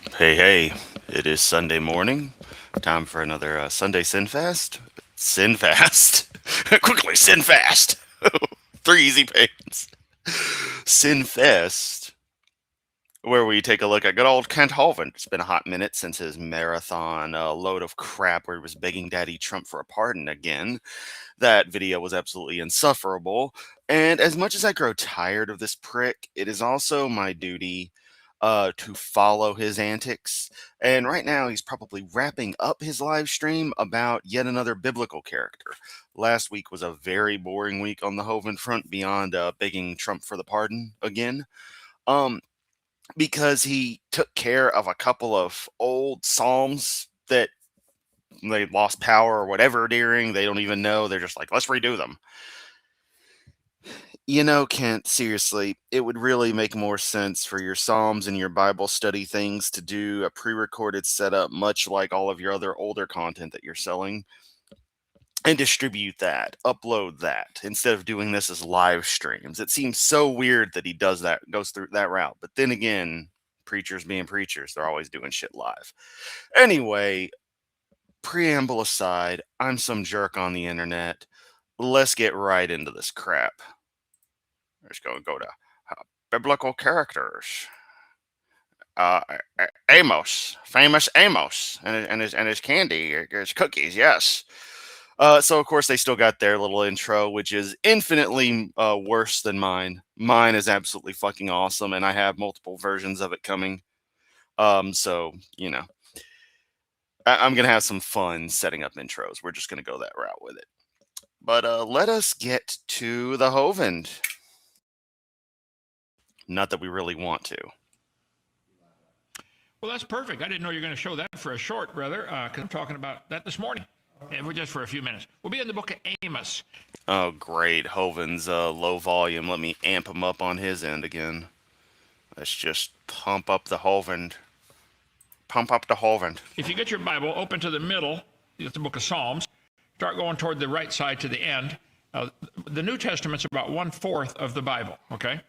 Hey, hey, it is Sunday morning. Time for another Sunday Sinfest. Sinfast. Quickly, Sinfast. Three easy pains. Sinfest, where we take a look at good old Kent Hovind. It's been a hot minute since his marathon load of crap where he was begging Daddy Trump for a pardon again. That video was absolutely insufferable. And as much as I grow tired of this prick, it is also my duty to follow his antics. And right now, he's probably wrapping up his live stream about yet another biblical character. Last week was a very boring week on the Hovind front beyond begging Trump for the pardon again. Um, because he took care of a couple of old Psalms that they lost power or whatever during. They don't even know. They're just like, let's redo them. You know, Kent, seriously, it would really make more sense for your Psalms and your Bible study things to do a pre recorded setup, much like all of your other older content that you're selling, and distribute that, upload that, instead of doing this as live streams. It seems so weird that he does that, goes through that route. But then again, preachers being preachers, they're always doing shit live. Anyway, preamble aside, I'm some jerk on the internet. Let's get right into this crap. Let's go to biblical characters. Amos, famous Amos, and his candy, his cookies. Yes. So of course they still got their little intro, which is infinitely worse than mine. Mine is absolutely fucking awesome, and I have multiple versions of it coming. So you know, I'm gonna have some fun setting up intros. We're just gonna go that route with it. But let us get to the Hovind. Not that we really want to. Well, that's perfect. I didn't know you were going to show that for a short, brother, because I'm talking about that this morning. And we're just for a few minutes. We'll be in the book of Amos. Oh, great. Hovind's low volume. Let me amp him up on his end again. Let's just pump up the Hovind. Pump up the Hovind. If you get your Bible, open to the middle, it's the book of Psalms. Start going toward the right side to the end. The New Testament's about 1/4 of the Bible, okay?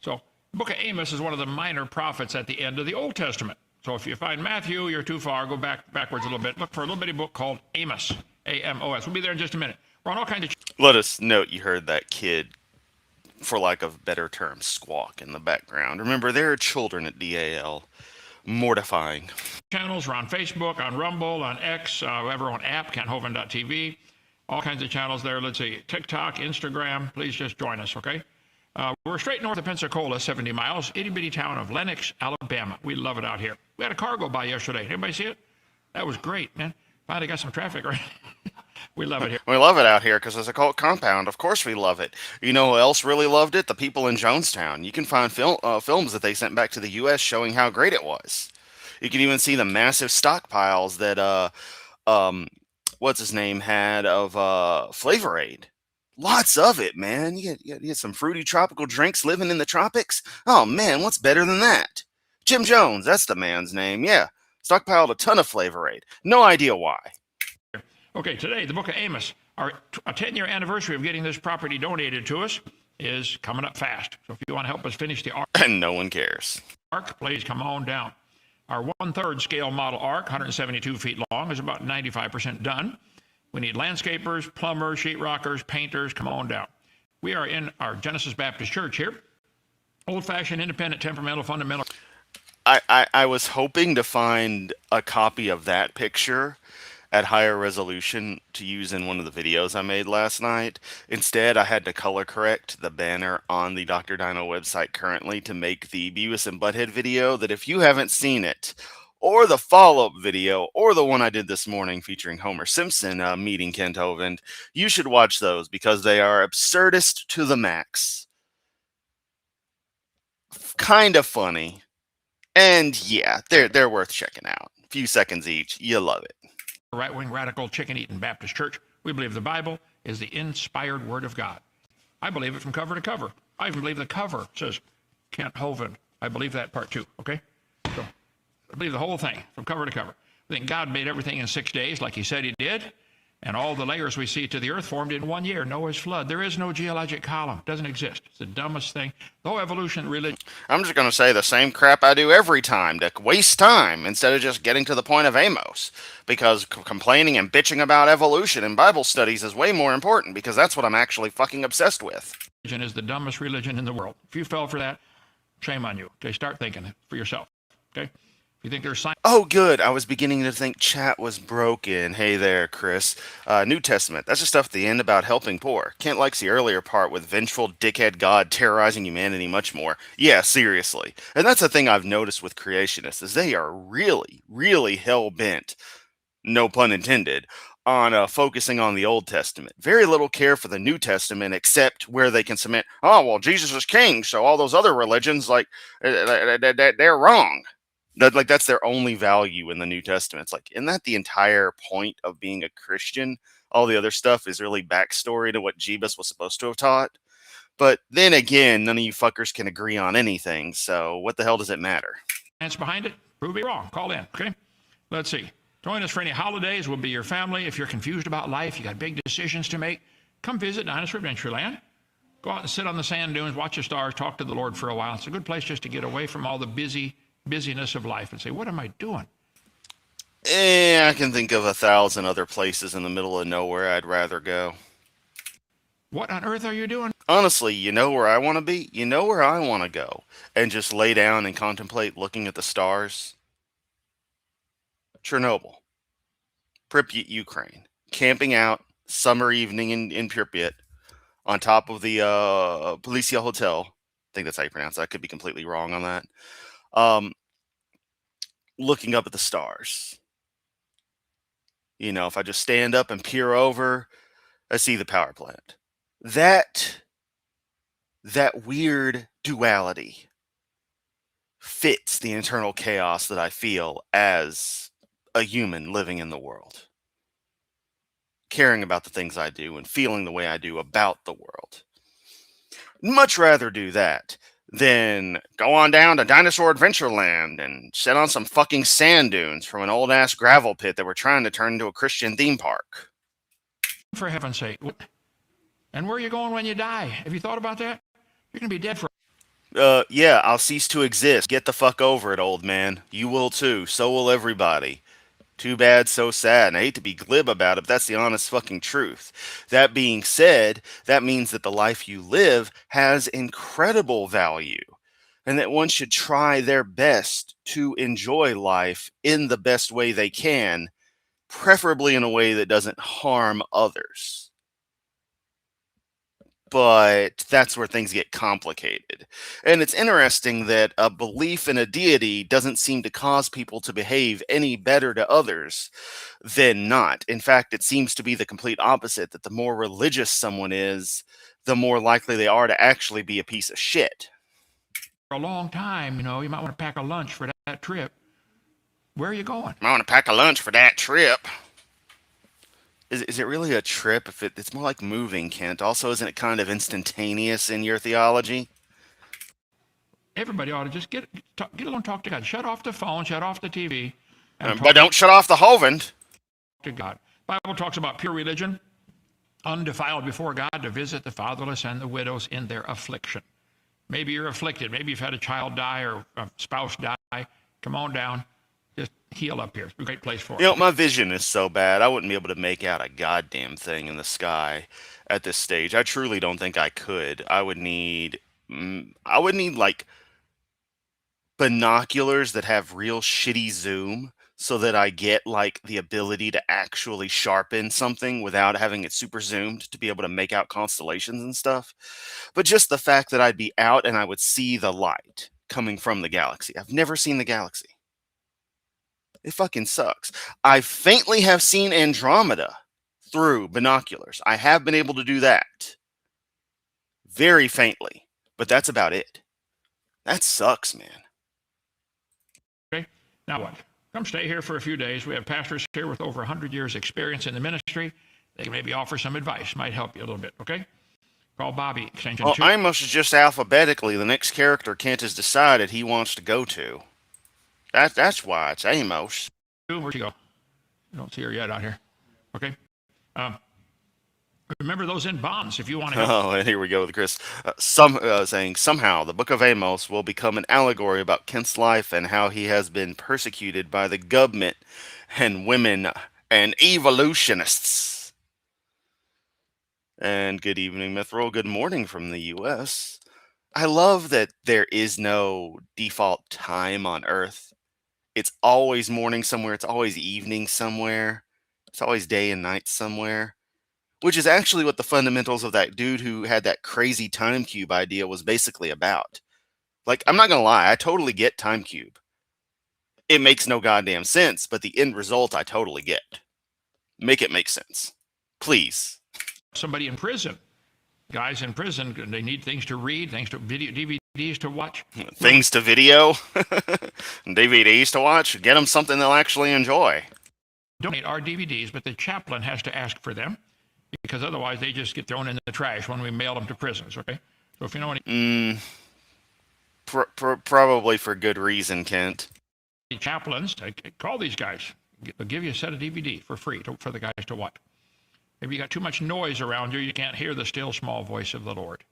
So the book of Amos is one of the minor prophets at the end of the Old Testament. So if you find Matthew, you're too far. Go backwards a little bit. Look for a little bitty book called Amos, A-M-O-S. We'll be there in just a minute. We're on all kinds of... Let us note you heard that kid, for lack of better term, squawk in the background. Remember, there are children at DAL. Mortifying. Channels. We're on Facebook, on Rumble, on X, ever on app, KentHovind.tv. All kinds of channels there. Let's see, TikTok, Instagram. Please just join us, okay? We're straight north of Pensacola, 70 miles, itty-bitty town of Lenox, Alabama. We love it out here. We had a car go by yesterday. Anybody see it? That was great, man. Finally got some traffic, right? We love it here. We love it out here because it's a cult compound. Of course we love it. You know who else really loved it? The people in Jonestown. You can find films that they sent back to the U.S. showing how great it was. You can even see the massive stockpiles that, what's his name had of Flavor Aid. Lots of it, man. You get some fruity tropical drinks living in the tropics. Oh, man, what's better than that? Jim Jones, that's the man's name. Yeah, stockpiled a ton of Flavor Aid. No idea why. Okay, today, the book of Amos, our 10-year anniversary of getting this property donated to us is coming up fast. So if you want to help us finish the ark, and no one cares. Please come on down. Our 1/3 scale model ark, 172 feet long, is about 95% done. We need landscapers, plumbers, sheetrockers, painters. Come on down. We are in our Genesis Baptist Church here. Old-fashioned, independent, temperamental, fundamental. I was hoping to find a copy of that picture at higher resolution to use in one of the videos I made last night. Instead, I had to color correct the banner on the Dr. Dino website currently to make the Beavis and Butthead video that if you haven't seen it, or the follow-up video, or the one I did this morning featuring Homer Simpson meeting Kent Hovind, you should watch those because they are absurdist to the max. Kind of funny. And yeah, they're worth checking out. A few seconds each. You love it. Right-wing, radical, chicken-eating Baptist church. We believe the Bible is the inspired word of God. I believe it from cover to cover. I even believe the cover says Kent Hovind. I believe that part too, okay? So I believe the whole thing from cover to cover. I think God made everything in 6 days like he said he did. And all the layers we see to the earth formed in 1 year, Noah's flood. There is no geologic column. It doesn't exist. It's the dumbest thing. Though evolution, religion. I'm just going to say the same crap I do every time to waste time instead of just getting to the point of Amos. Because complaining and bitching about evolution in Bible studies is way more important because that's what I'm actually fucking obsessed with. Religion is the dumbest religion in the world. If you fell for that, shame on you. Okay, start thinking for yourself. Okay? You think there's science? Oh, good. I was beginning to think chat was broken. Hey there, Chris. New Testament. That's just stuff at the end about helping poor. Kent likes the earlier part with vengeful dickhead God terrorizing humanity much more. Yeah, seriously. And that's the thing I've noticed with creationists is they are really, really hell-bent, no pun intended, on focusing on the Old Testament. Very little care for the New Testament except where they can cement, oh, well, Jesus is king, so all those other religions, like, they're wrong. That's their only value in the New Testament. It's like, isn't that the entire point of being a Christian? All the other stuff is really backstory to what Jeebus was supposed to have taught. But then again, none of you fuckers can agree on anything, so what the hell does it matter? Science behind it? Prove me wrong. Call in, okay? Let's see. Join us for any holidays. We'll be your family. If you're confused about life, you got big decisions to make, come visit Dinosaur Adventureland. Go out and sit on the sand dunes, watch the stars, talk to the Lord for a while. It's a good place just to get away from all the busyness of life and say, what am I doing? I can think of 1,000 other places in the middle of nowhere I'd rather go. What on earth are you doing? Honestly, you know where I want to be? You know where I want to go? And just lay down and contemplate looking at the stars? Chernobyl. Pripyat, Ukraine. Camping out, summer evening in Pripyat, on top of the Policia Hotel. I think that's how you pronounce it. I could be completely wrong on that. Looking up at the stars. You know, if I just stand up and peer over, I see the power plant. That weird duality fits the internal chaos that I feel as a human living in the world. Caring about the things I do and feeling the way I do about the world. Much rather do that than go on down to Dinosaur Adventureland and sit on some fucking sand dunes from an old-ass gravel pit that we're trying to turn into a Christian theme park. For heaven's sake. And where are you going when you die? Have you thought about that? You're going to be dead for... Yeah, I'll cease to exist. Get the fuck over it, old man. You will too. So will everybody. Too bad, so sad. And I hate to be glib about it, but that's the honest fucking truth. That being said, that means that the life you live has incredible value. And that one should try their best to enjoy life in the best way they can, preferably in a way that doesn't harm others. But that's where things get complicated. And it's interesting that a belief in a deity doesn't seem to cause people to behave any better to others than not. In fact, it seems to be the complete opposite, that the more religious someone is, the more likely they are to actually be a piece of shit. For a long time, you know, you might want to pack a lunch for that trip. Where are you going? I want to pack a lunch for that trip. Is it really a trip? If it's more like moving, Kent. Also, isn't it kind of instantaneous in your theology? Everybody ought to just get alone, talk to God. Shut off the phone, shut off the TV. But don't shut off the Hovind. To God. The Bible talks about pure religion, undefiled before God, to visit the fatherless and the widows in their affliction. Maybe you're afflicted. Maybe you've had a child die or a spouse die. Come on down. Just heal up here. It's a great place for it. You know, my vision is so bad, I wouldn't be able to make out a goddamn thing in the sky at this stage. I truly don't think I could. I would need like binoculars that have real shitty zoom so that I get like the ability to actually sharpen something without having it super zoomed to be able to make out constellations and stuff. But just the fact that I'd be out and I would see the light coming from the galaxy. I've never seen the galaxy. It fucking sucks. I faintly have seen Andromeda through binoculars. I have been able to do that. Very faintly. But that's about it. That sucks, man. Okay, now what? Come stay here for a few days. We have pastors here with over 100 years experience in the ministry. They can maybe offer some advice. Might help you a little bit, okay? Call Bobby, extension 2. Amos is just alphabetically the next character Kent has decided he wants to go to. That's why it's Amos. Where'd she go? I don't see her yet out here. Okay. Remember those in bonds if you want to help. Oh, and here we go with Chris. Saying somehow the Book of Amos will become an allegory about Kent's life and how he has been persecuted by the government and women and evolutionists. And good evening, Mithril. Good morning from the U.S. I love that there is no default time on Earth. It's always morning somewhere. It's always evening somewhere. It's always day and night somewhere. Which is actually what the fundamentals of that dude who had that crazy time cube idea was basically about. Like, I'm not going to lie, I totally get time cube. It makes no goddamn sense, but the end result I totally get. Make it make sense. Please. Somebody in prison. Guys in prison, they need things to read, things to video, DVDs to watch. Things to video, DVDs to watch. Get them something they'll actually enjoy. Donate our DVDs, but the chaplain has to ask for them, because otherwise they just get thrown in the trash when we mail them to prisons, okay? So if you know any Probably for good reason, Kent. chaplains, call these guys. They'll give you a set of DVDs for free for the guys to watch. Maybe you got too much noise around you can't hear the still small voice of the Lord.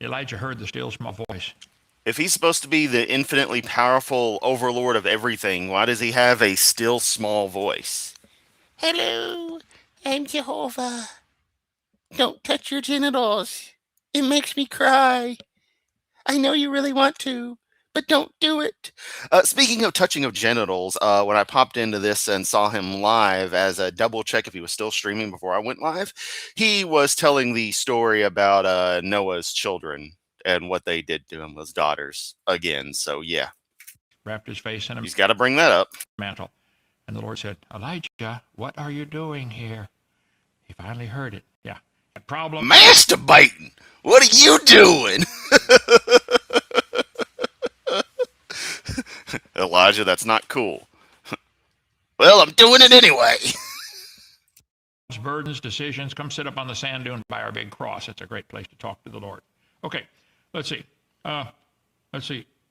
Elijah heard the still small voice. If he's supposed to be the infinitely powerful overlord of everything, why does he have a still small voice? Hello, I'm Jehovah. Don't touch your genitals. It makes me cry. I know you really want to, but don't do it. Speaking of touching of genitals, when I popped into this and saw him live as a double check if he was still streaming before I went live, he was telling the story about Noah's children and what they did to him, his daughters, again. So, yeah. Wrapped his face in a He's got to bring that up. mantle. And the Lord said, Elijah, what are you doing here? He finally heard it. Yeah. Problem. Masturbating! What are you doing? Elijah, that's not cool. Well, I'm doing it anyway. Burdens, decisions, come sit up on the sand dune by our big cross. It's a great place to talk to the Lord. Okay, let's see.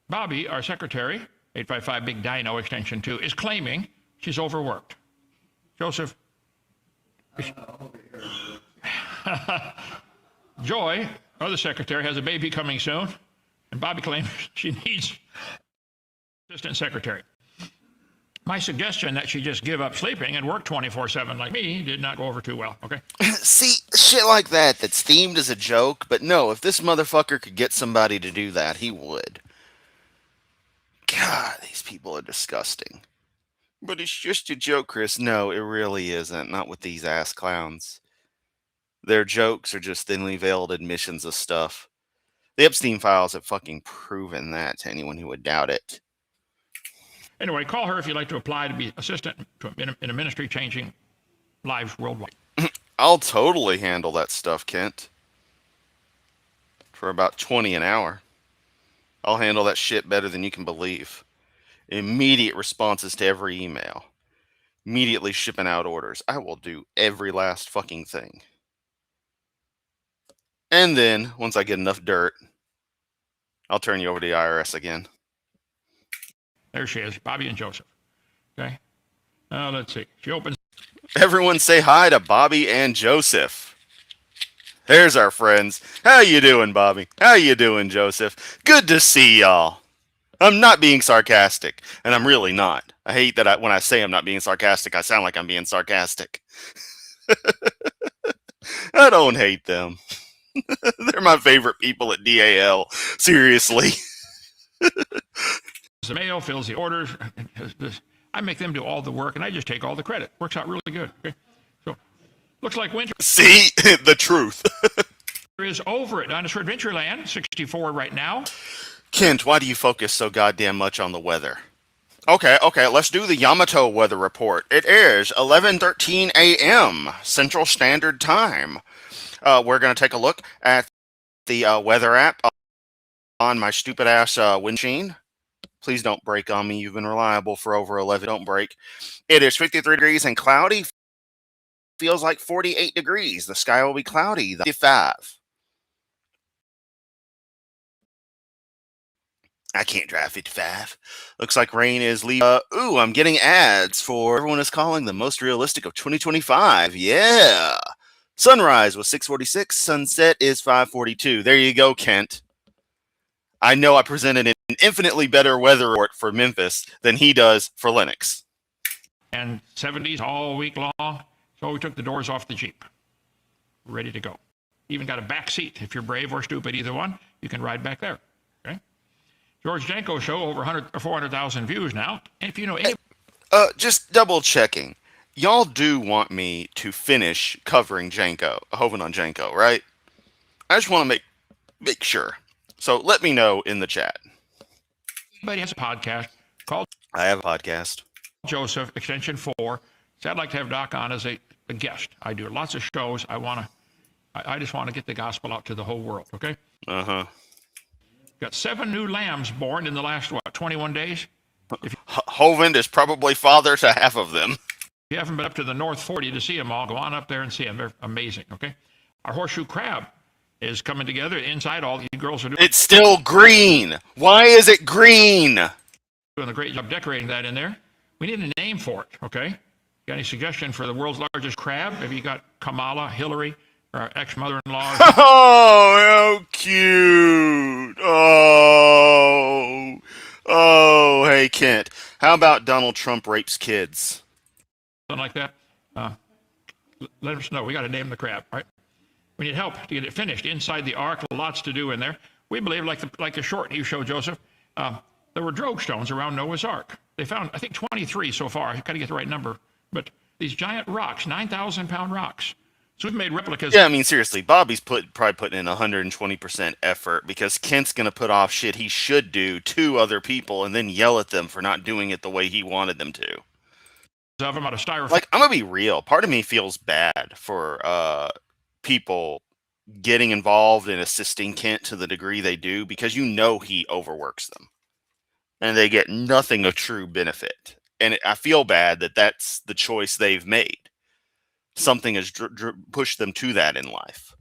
Bobby, our secretary, 855 Big Dino Extension 2, is claiming she's overworked. Joseph. Joy, other secretary, has a baby coming soon, and Bobby claims she needs assistant secretary. My suggestion that she just give up sleeping and work 24/7 like me did not go over too well, okay? See, shit like that's themed as a joke, but no, if this motherfucker could get somebody to do that, he would. God, these people are disgusting. But it's just a joke, Chris. No, it really isn't. Not with these ass clowns. Their jokes are just thinly veiled admissions of stuff. The Epstein files have fucking proven that to anyone who would doubt it. Anyway, call her if you'd like to apply to be assistant in a ministry changing lives worldwide. I'll totally handle that stuff, Kent. For about 20 an hour. I'll handle that shit better than you can believe. Immediate responses to every email. Immediately shipping out orders. I will do every last fucking thing. And then, once I get enough dirt, I'll turn you over to the IRS again. There she is, Bobby and Joseph. Okay. Let's see. She opens. Everyone say hi to Bobby and Joseph. There's our friends. How you doing, Bobby? How you doing, Joseph? Good to see y'all. I'm not being sarcastic, and I'm really not. I hate that when I say I'm not being sarcastic, I sound like I'm being sarcastic. I don't hate them. They're my favorite people at DAL. Seriously. The mail, fills the orders. I make them do all the work, and I just take all the credit. Works out really good. Okay? So, looks like winter. See? The truth. Is over at Dinosaur Adventureland, 64 right now. Kent, why do you focus so goddamn much on the weather? Okay, let's do the Yamato weather report. It is 11:13 a.m. Central Standard Time. We're going to take a look at the weather app on my stupid ass wind machine. Please don't break on me. You've been reliable for over 11. Don't break. It is 53 degrees and cloudy. Feels like 48 degrees. The sky will be cloudy. 55. I can't drive 55. Looks like rain is leaving. Ooh, I'm getting ads for everyone is calling the most realistic of 2025. Yeah. Sunrise was 6:46. Sunset is 5:42. There you go, Kent. I know I presented an infinitely better weather report for Memphis than he does for Linux. And 70s all week long. So we took the doors off the Jeep. Ready to go. Even got a back seat. If you're brave or stupid, either one, you can ride back there. Okay. George Janko show over 400,000 views now. And if you know any, just double checking. Y'all do want me to finish covering Janko, Hovind on Janko, right? I just want to make sure. So let me know in the chat. anybody has a podcast called I have a podcast. Joseph, extension 4. So I'd like to have Doc on as a guest. I do lots of shows. I just want to get the gospel out to the whole world, okay? Uh-huh. Got 7 new lambs born in the last, 21 days? Hovind is probably father to half of them. If you haven't been up to the North 40 to see them all, go on up there and see them. They're amazing, okay? Our horseshoe crab is coming together. Inside, all you girls are doing. It's still green. Why is it green? Doing a great job decorating that in there. We need a name for it, okay? Got any suggestion for the world's largest crab? Have you got Kamala, Hillary, or our ex-mother-in-law? Oh, how cute. Oh, hey, Kent. How about Donald Trump rapes kids? Something like that. Let us know. We got to name the crab, right? We need help to get it finished inside the ark. Lots to do in there. We believe, like the short you showed, Joseph, there were drogue stones around Noah's Ark. They found, I think, 23 so far. I've got to get the right number. But these giant rocks, 9,000-pound rocks. So we've made replicas. Yeah, I mean, seriously, Bobby's probably putting in 120% effort because Kent's going to put off shit he should do to other people and then yell at them for not doing it the way he wanted them to. Of them out of styrofoam. Like, I'm going to be real. Part of me feels bad for people getting involved in assisting Kent to the degree they do because you know he overworks them. And they get nothing of true benefit. And I feel bad that that's the choice they've made. Something has pushed them to that in life.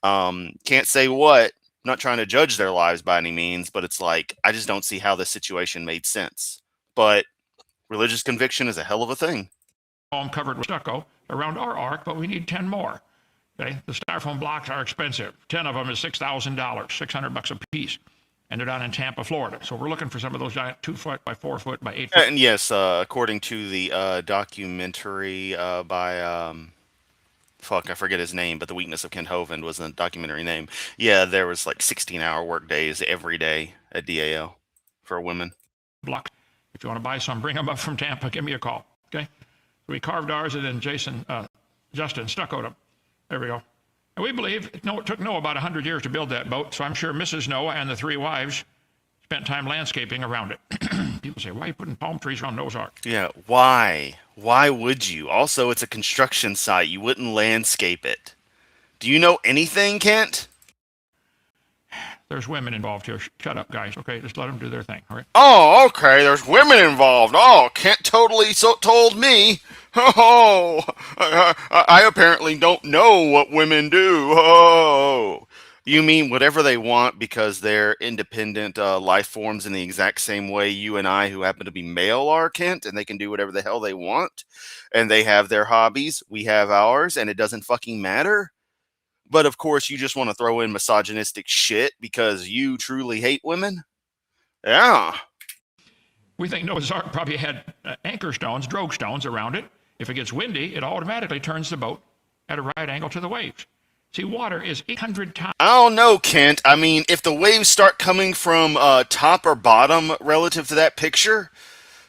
Can't say what. I'm not trying to judge their lives by any means, but it's like, I just don't see how this situation made sense. But religious conviction is a hell of a thing. Home covered with stucco around our ark, but we need 10 more. Okay, the styrofoam blocks are expensive. 10 of them is $6,000, $600 a piece. And they're down in Tampa, Florida. So we're looking for some of those giant 2 foot by 4 foot by 8 foot. And yes, according to the documentary by fuck, I forget his name, but The Weakness of Kent Hovind was the documentary name. Yeah, there was like 16-hour work days every day at DAL for women. Blocks. If you want to buy some, bring them up from Tampa. Give me a call. Okay. So we carved ours, and then Justin stuccoed them. There we go. And we believe it took Noah about 100 years to build that boat, so I'm sure Mrs. Noah and the 3 wives spent time landscaping around it. People say, why are you putting palm trees around Noah's Ark? Yeah, why? Why would you? Also, it's a construction site. You wouldn't landscape it. Do you know anything, Kent? There's women involved here. Shut up, guys. Okay, just let them do their thing. All right. Oh, okay. There's women involved. Oh, Kent totally told me. Oh, I apparently don't know what women do. Oh, you mean whatever they want because they're independent life forms in the exact same way you and I, who happen to be male, are, Kent, and they can do whatever the hell they want, and they have their hobbies, we have ours, and it doesn't fucking matter. But of course, you just want to throw in misogynistic shit because you truly hate women? Yeah. We think Noah's Ark probably had anchor stones, drogue stones around it. If it gets windy, it automatically turns the boat at a right angle to the waves. See, water is 800 times. I don't know, Kent. I mean, if the waves start coming from top or bottom relative to that picture,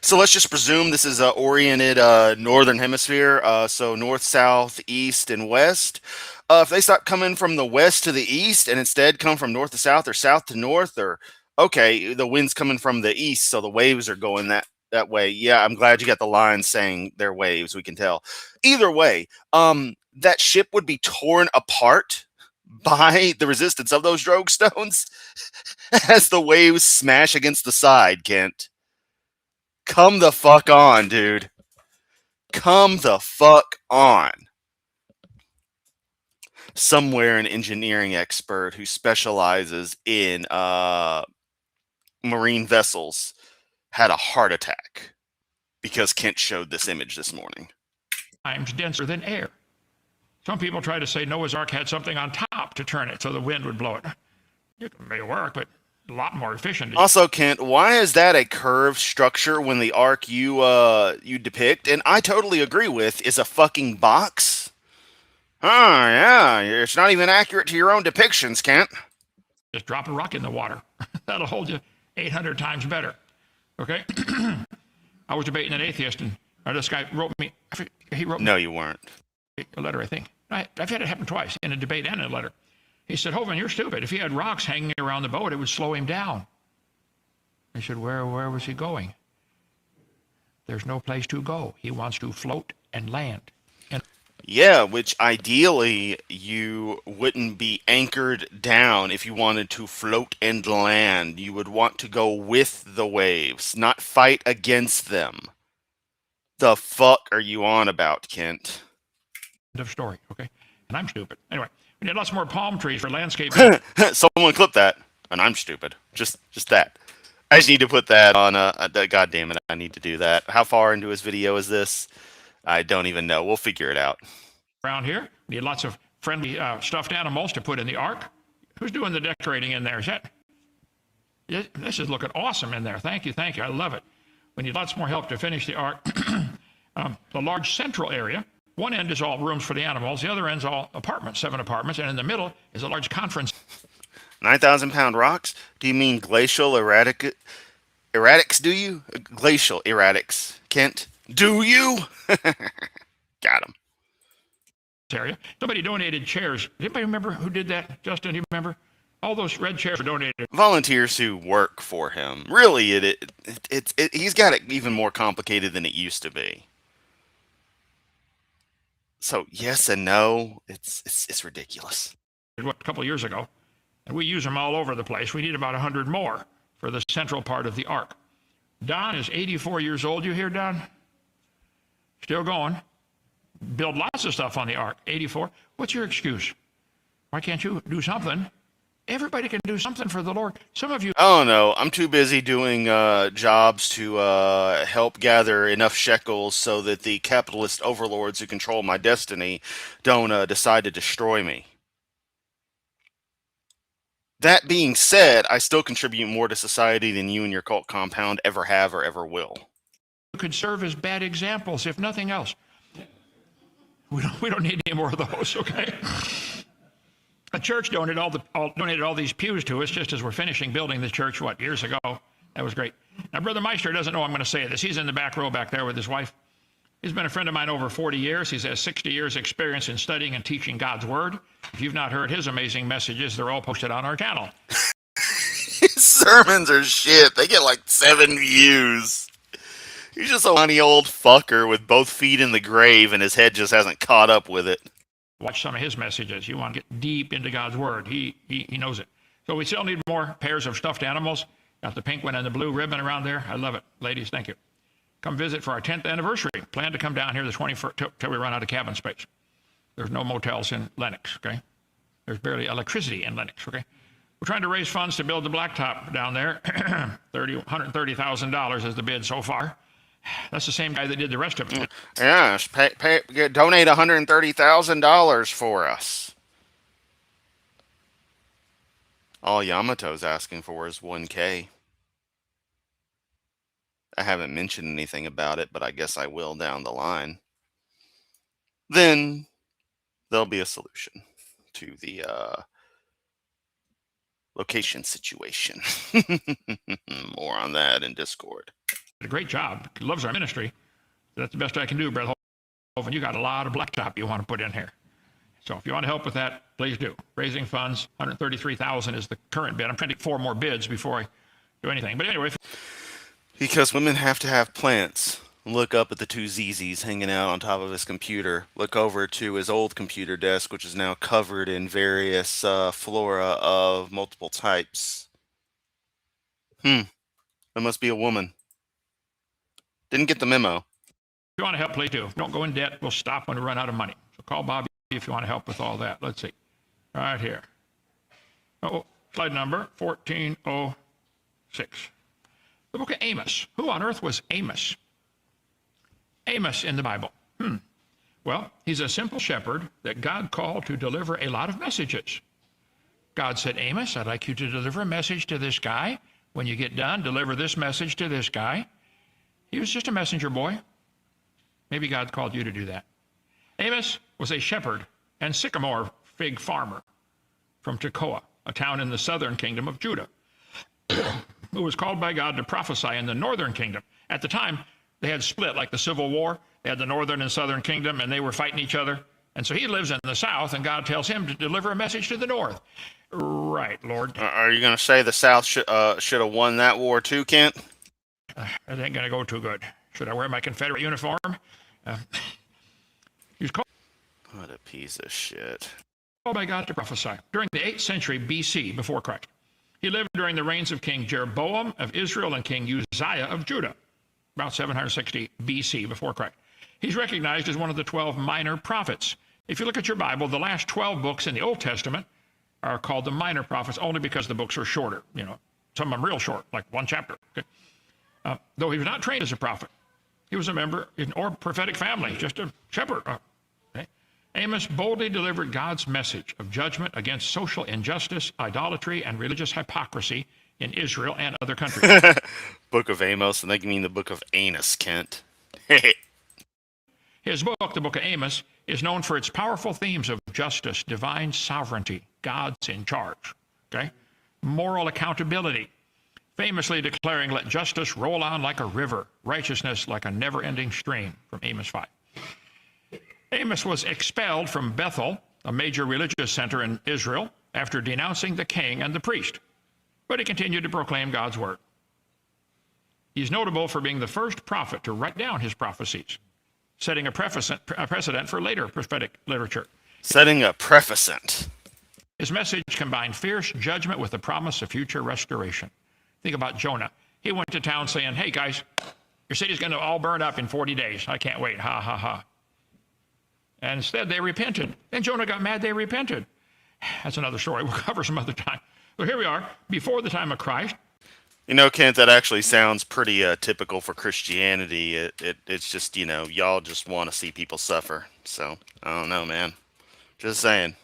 so let's just presume this is oriented northern hemisphere, so north, south, east, and west. If they start coming from the west to the east and instead come from north to south or south to north, or okay, the wind's coming from the east, so the waves are going that way. Yeah, I'm glad you got the line saying they're waves. We can tell. Either way, that ship would be torn apart by the resistance of those drogue stones as the waves smash against the side, Kent. Come the fuck on, dude. Come the fuck on. Somewhere an engineering expert who specializes in marine vessels had a heart attack because Kent showed this image this morning. Times denser than air. Some people try to say Noah's Ark had something on top to turn it so the wind would blow it. It may work, but a lot more efficient. Also, Kent, why is that a curved structure when the ark you depict, and I totally agree with, is a fucking box? Oh, yeah, it's not even accurate to your own depictions, Kent. Just drop a rock in the water. That'll hold you 800 times better. Okay? I was debating an atheist, and this guy wrote me. He wrote No, you weren't. a letter, I think. I've had it happen twice, in a debate and in a letter. He said, Hovind, you're stupid. If he had rocks hanging around the boat, it would slow him down. I said, where was he going? There's no place to go. He wants to float and land. Yeah, which ideally you wouldn't be anchored down if you wanted to float and land. You would want to go with the waves, not fight against them. The fuck are you on about, Kent? End of story, okay? And I'm stupid. Anyway, we need lots more palm trees for landscaping. Someone clip that. And I'm stupid. Just that. I just need to put that on God damn it, I need to do that. How far into his video is this? I don't even know. We'll figure it out. Around here, we need lots of friendly stuffed animals to put in the ark. Who's doing the decorating in there? Is that? This is looking awesome in there. Thank you. I love it. We need lots more help to finish the ark. The large central area. One end is all rooms for the animals. The other end's all apartments, 7 apartments. And in the middle is a large conference. 9,000-pound rocks? Do you mean glacial erratics, do you? Glacial erratics, Kent. Do you? Got him. Area. Somebody donated chairs. Anybody remember who did that? Justin, do you remember? All those red chairs were donated. Volunteers who work for him. Really, he's got it even more complicated than it used to be. So yes and no, it's ridiculous. A couple of years ago, and we use them all over the place. We need about 100 more for the central part of the ark. Don is 84 years old. You hear, Don? Still going. Build lots of stuff on the ark. 84. What's your excuse? Why can't you do something? Everybody can do something for the Lord. Some of you. Oh no, I'm too busy doing jobs to help gather enough shekels so that the capitalist overlords who control my destiny don't decide to destroy me. That being said, I still contribute more to society than you and your cult compound ever have or ever will. Could serve as bad examples, if nothing else. We don't need any more of those, okay? The church donated all these pews to us just as we're finishing building the church, years ago? That was great. Now, Brother Meister doesn't know I'm going to say this. He's in the back row back there with his wife. He's been a friend of mine over 40 years. He has 60 years experience in studying and teaching God's Word. If you've not heard his amazing messages, they're all posted on our channel. His sermons are shit. They get like 7 views. He's just a funny old fucker with both feet in the grave and his head just hasn't caught up with it. Watch some of his messages. You want to get deep into God's Word. He knows it. So we still need more pairs of stuffed animals. Got the pink one and the blue ribbon around there. I love it. Ladies, thank you. Come visit for our 10th anniversary. Plan to come down here the 21st till we run out of cabin space. There's no motels in Lenox, okay? There's barely electricity in Lenox, okay? We're trying to raise funds to build the blacktop down there. $130,000 is the bid so far. That's the same guy that did the rest of it. Yes, donate $130,000 for us. All Yamato's asking for is $1K. I haven't mentioned anything about it, but I guess I will down the line. Then there'll be a solution to the location situation. More on that in Discord. Did a great job. He loves our ministry. That's the best I can do, Brother Hovind. You got a lot of blacktop you want to put in here. So if you want to help with that, please do. Raising funds, $133,000 is the current bid. I'm trying to get 4 more bids before I do anything. But anyway. Because women have to have plants. Look up at the 2 ZZs hanging out on top of his computer. Look over to his old computer desk, which is now covered in various flora of multiple types. That must be a woman. Didn't get the memo. If you want to help, please do. Don't go in debt. We'll stop when we run out of money. So call Bobby if you want to help with all that. Let's see. Right here. Oh, slide number 14. Oh, 6. The book of Amos. Who on earth was Amos? Amos in the Bible. Well, he's a simple shepherd that God called to deliver a lot of messages. God said, Amos, I'd like you to deliver a message to this guy. When you get done, deliver this message to this guy. He was just a messenger boy. Maybe God called you to do that. Amos was a shepherd and sycamore fig farmer from Tekoa, a town in the southern kingdom of Judah, who was called by God to prophesy in the northern kingdom. At the time, they had split like the Civil War. They had the northern and southern kingdom, and they were fighting each other. And so he lives in the south, and God tells him to deliver a message to the north. Right, Lord. Are you going to say the South should have won that war too, Kent? It ain't going to go too good. Should I wear my Confederate uniform? He's called What a piece of shit. by God to prophesy during the 8th century BC, before Christ. He lived during the reigns of King Jeroboam of Israel and King Uzziah of Judah, about 760 BC, before Christ. He's recognized as one of the 12 minor prophets. If you look at your Bible, the last 12 books in the Old Testament are called the minor prophets only because the books are shorter. You know, some of them real short, like one chapter. Okay? Though he was not trained as a prophet. He was a member in or prophetic family, just a shepherd. Okay? Amos boldly delivered God's message of judgment against social injustice, idolatry, and religious hypocrisy in Israel and other countries. Book of Amos, and they mean the book of Anus, Kent. His book, the book of Amos, is known for its powerful themes of justice, divine sovereignty, God's in charge, okay? Moral accountability, famously declaring, let justice roll on like a river, righteousness like a never-ending stream, from Amos 5. Amos was expelled from Bethel, a major religious center in Israel, after denouncing the king and the priest, but he continued to proclaim God's word. He's notable for being the first prophet to write down his prophecies, setting a precedent for later prophetic literature. Setting a precedent. His message combined fierce judgment with the promise of future restoration. Think about Jonah. He went to town saying, hey guys, your city's going to all burn up in 40 days. I can't wait. Ha, ha, ha. And instead they repented. Then Jonah got mad, they repented. That's another story we'll cover some other time. But here we are, before the time of Christ. You know, Kent, that actually sounds pretty typical for Christianity. It's just, you know, y'all just want to see people suffer. So, I don't know, man. Just saying.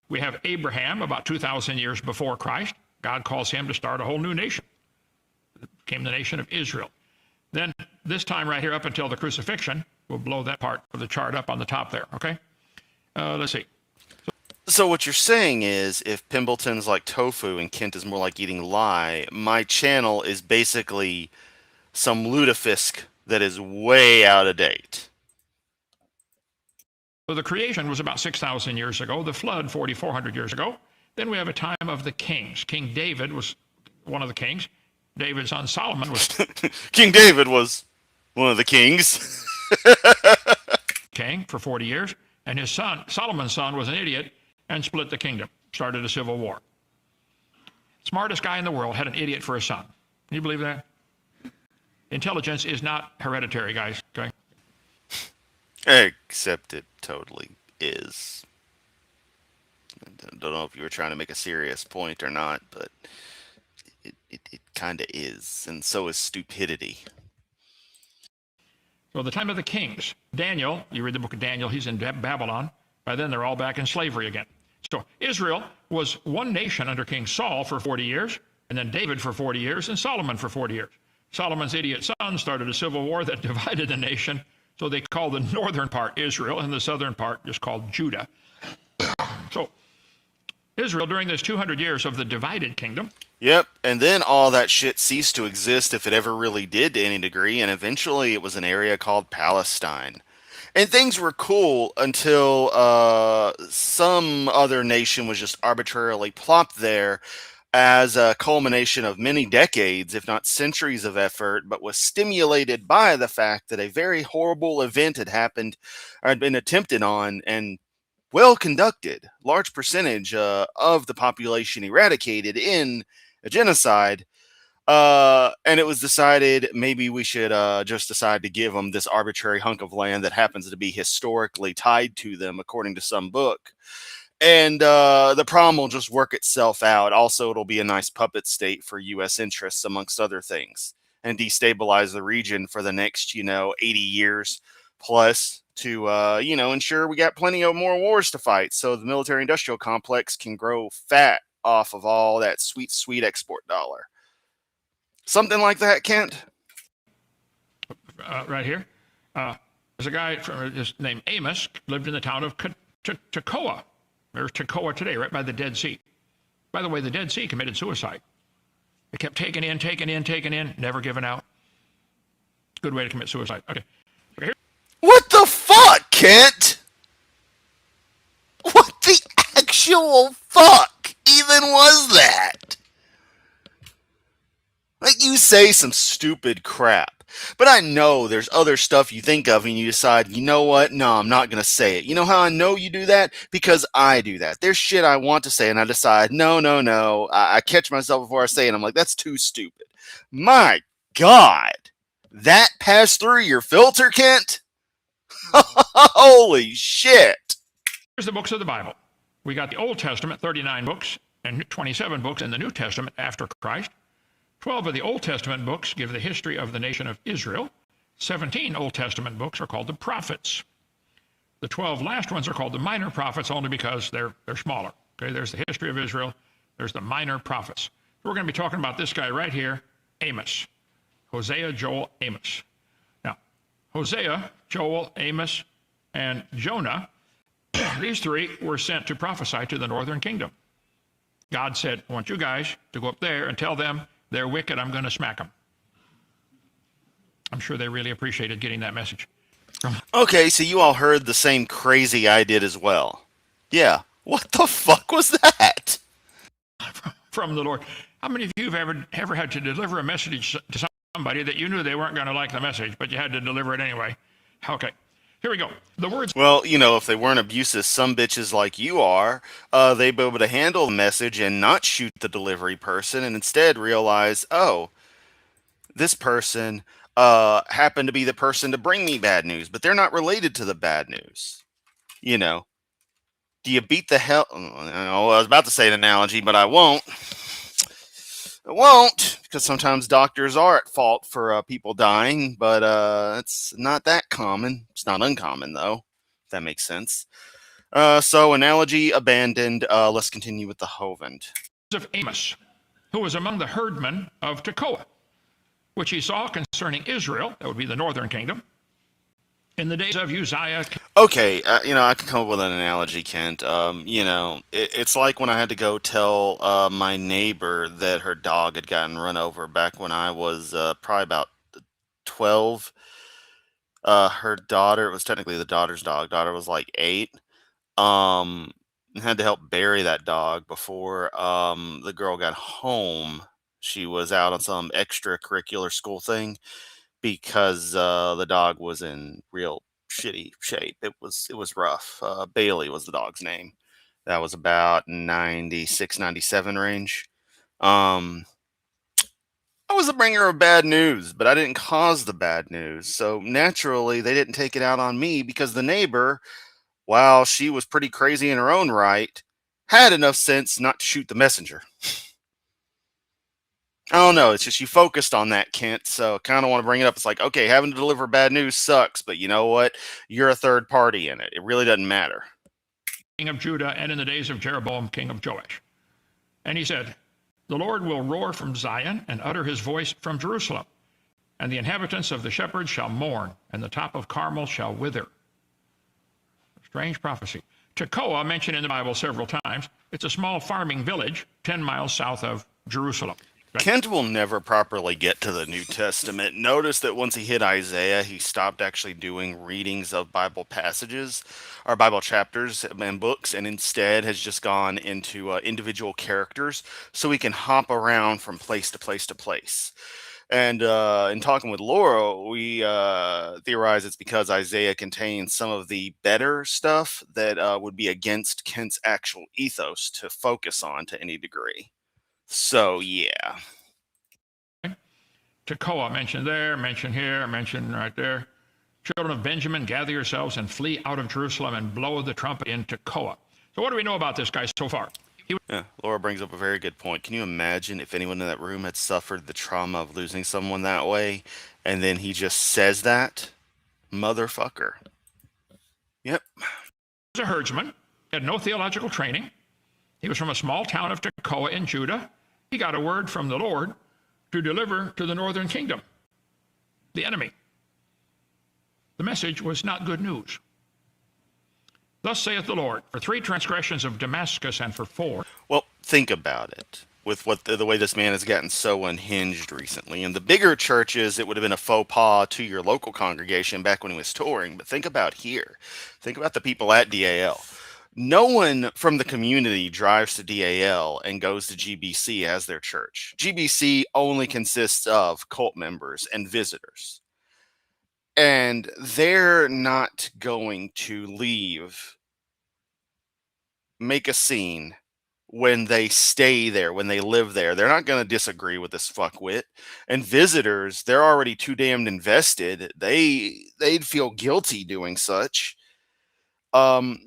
We have Abraham, about 2,000 years before Christ. God calls him to start a whole new nation. It became the nation of Israel. Then, this time right here, up until the crucifixion, we'll blow that part of the chart up on the top there, okay? Let's see. So what you're saying is, if Pimbleton's like tofu and Kent is more like eating lye, my channel is basically some lutefisk that is way out of date. So the creation was about 6,000 years ago, the flood 4,400 years ago. Then we have a time of the kings. King David was one of the kings. David's son Solomon was King David was one of the kings. king for 40 years, and his son, Solomon's son, was an idiot and split the kingdom, started a civil war. Smartest guy in the world had an idiot for a son. Can you believe that? Intelligence is not hereditary, guys, okay? Except it totally is. I don't know if you were trying to make a serious point or not, but it kind of is, and so is stupidity. So the time of the kings. Daniel, you read the book of Daniel, he's in Babylon. By then they're all back in slavery again. So Israel was one nation under King Saul for 40 years, and then David for 40 years, and Solomon for 40 years. Solomon's idiot son started a civil war that divided the nation, so they called the northern part Israel, and the southern part just called Judah. So Israel, during this 200 years of the divided kingdom. Yep, and then all that shit ceased to exist, if it ever really did to any degree, and eventually it was an area called Palestine. And things were cool until some other nation was just arbitrarily plopped there as a culmination of many decades, if not centuries of effort, but was stimulated by the fact that a very horrible event had happened, or had been attempted on, and well conducted, large percentage of the population eradicated in a genocide. And it was decided maybe we should just decide to give them this arbitrary hunk of land that happens to be historically tied to them, according to some book. And the problem will just work itself out. Also, it'll be a nice puppet state for U.S. interests, amongst other things, and destabilize the region for the next, 80 years plus to, ensure we got plenty of more wars to fight so the military industrial complex can grow fat off of all that sweet, sweet export dollar. Something like that, Kent? Right here. There's a guy named Amos, lived in the town of Tekoa. There's Tekoa today, right by the Dead Sea. By the way, the Dead Sea committed suicide. They kept taking in, never giving out. Good way to commit suicide. Okay. Here. What the fuck, Kent? What the actual fuck even was that? Like, you say some stupid crap. But I know there's other stuff you think of and you decide, you know what? No, I'm not going to say it. You know how I know you do that? Because I do that. There's shit I want to say and I decide, no. I catch myself before I say it. I'm like, that's too stupid. My God. That passed through your filter, Kent? Holy shit. Here's the books of the Bible. We got the Old Testament, 39 books, and 27 books in the New Testament after Christ. 12 of the Old Testament books give the history of the nation of Israel. 17 Old Testament books are called the prophets. The 12 last ones are called the minor prophets only because they're smaller. Okay, there's the history of Israel. There's the minor prophets. We're going to be talking about this guy right here, Amos. Hosea, Joel, Amos. Now, Hosea, Joel, Amos, and Jonah, these three were sent to prophesy to the northern kingdom. God said, I want you guys to go up there and tell them they're wicked, I'm going to smack them. I'm sure they really appreciated getting that message. Okay, so you all heard the same crazy I did as well. Yeah, what the fuck was that? From the Lord. How many of you have ever had to deliver a message to somebody that you knew they weren't going to like the message, but you had to deliver it anyway? Okay, here we go. The words. Well, if they weren't abusive sumbitches like you are, they'd be able to handle the message and not shoot the delivery person and instead realize, oh, this person happened to be the person to bring me bad news, but they're not related to the bad news. Do you beat the hell? I was about to say an analogy, but I won't. I won't, because sometimes doctors are at fault for people dying, but it's not that common. It's not uncommon, though, if that makes sense. So, analogy abandoned. Let's continue with the Hovind. Of Amos, who was among the herdmen of Tekoa, which he saw concerning Israel, that would be the northern kingdom, in the days of Uzziah. Okay, I can come up with an analogy, Kent. It's like when I had to go tell my neighbor that her dog had gotten run over back when I was probably about 12. Her daughter, it was technically the daughter's dog. Daughter was like 8. Had to help bury that dog before the girl got home. She was out on some extracurricular school thing because the dog was in real shitty shape. It was rough. Bailey was the dog's name. That was about 96, 97 range. I was the bringer of bad news, but I didn't cause the bad news. So naturally, they didn't take it out on me because the neighbor, while she was pretty crazy in her own right, had enough sense not to shoot the messenger. I don't know. It's just you focused on that, Kent. So kind of want to bring it up. It's like, okay, having to deliver bad news sucks, but you know what? You're a third party in it. It really doesn't matter. King of Judah, and in the days of Jeroboam, king of Joash. And he said, the Lord will roar from Zion and utter his voice from Jerusalem. And the inhabitants of the shepherds shall mourn, and the top of Carmel shall wither. Strange prophecy. Tekoa, mentioned in the Bible several times, it's a small farming village 10 miles south of Jerusalem. Right. Kent will never properly get to the New Testament. Notice that once he hit Isaiah, he stopped actually doing readings of Bible passages or Bible chapters and books, and instead has just gone into individual characters so he can hop around from place to place to place. And in talking with Laura, we theorize it's because Isaiah contains some of the better stuff that would be against Kent's actual ethos to focus on to any degree. So, yeah. Tekoa, mentioned there, mentioned here, mentioned right there. Children of Benjamin, gather yourselves and flee out of Jerusalem and blow the trumpet in Tekoa. So what do we know about this guy so far? Yeah, Laura brings up a very good point. Can you imagine if anyone in that room had suffered the trauma of losing someone that way, and then he just says that? Motherfucker. Yep. was a herdsman, had no theological training. He was from a small town of Tekoa in Judah. He got a word from the Lord to deliver to the northern kingdom, the enemy. The message was not good news. Thus saith the Lord, for 3 transgressions of Damascus and for 4. Well, think about it. With what the way this man has gotten so unhinged recently. In the bigger churches, it would have been a faux pas to your local congregation back when he was touring. But think about here. Think about the people at DAL. No one from the community drives to DAL and goes to GBC as their church. GBC only consists of cult members and visitors. And they're not going to make a scene when they stay there, when they live there. They're not going to disagree with this fuckwit. And visitors, they're already too damned invested. They'd feel guilty doing such. Because,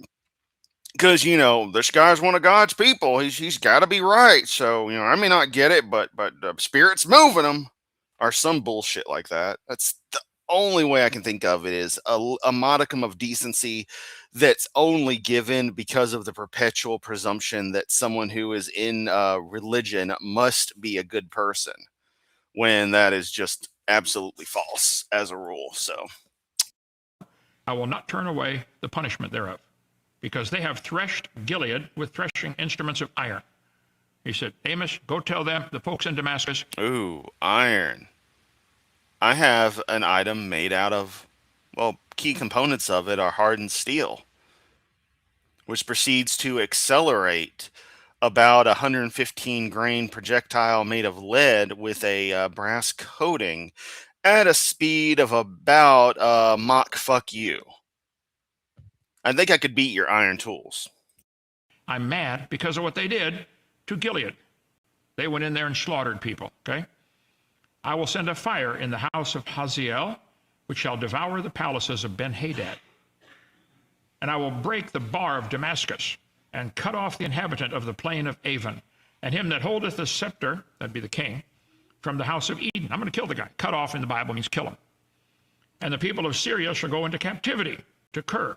this guy's one of God's people. He's got to be right. So, I may not get it, but the Spirit's moving him, or some bullshit like that. That's the only way I can think of it, is a modicum of decency that's only given because of the perpetual presumption that someone who is in religion must be a good person, when that is just absolutely false as a rule. So I will not turn away the punishment thereof, because they have threshed Gilead with threshing instruments of iron. He said, Amos, go tell them, the folks in Damascus. Ooh, iron. I have an item made out of, key components of it are hardened steel, which proceeds to accelerate about a 115 grain projectile made of lead with a brass coating at a speed of about Mach fuck you. I think I could beat your iron tools. I'm mad because of what they did to Gilead. They went in there and slaughtered people, okay? I will send a fire in the house of Hazael, which shall devour the palaces of Ben-Hadad. And I will break the bar of Damascus, and cut off the inhabitant of the plain of Avon, and him that holdeth the scepter, that'd be the king, from the house of Eden. I'm going to kill the guy. Cut off in the Bible means kill him. And the people of Syria shall go into captivity to Kir.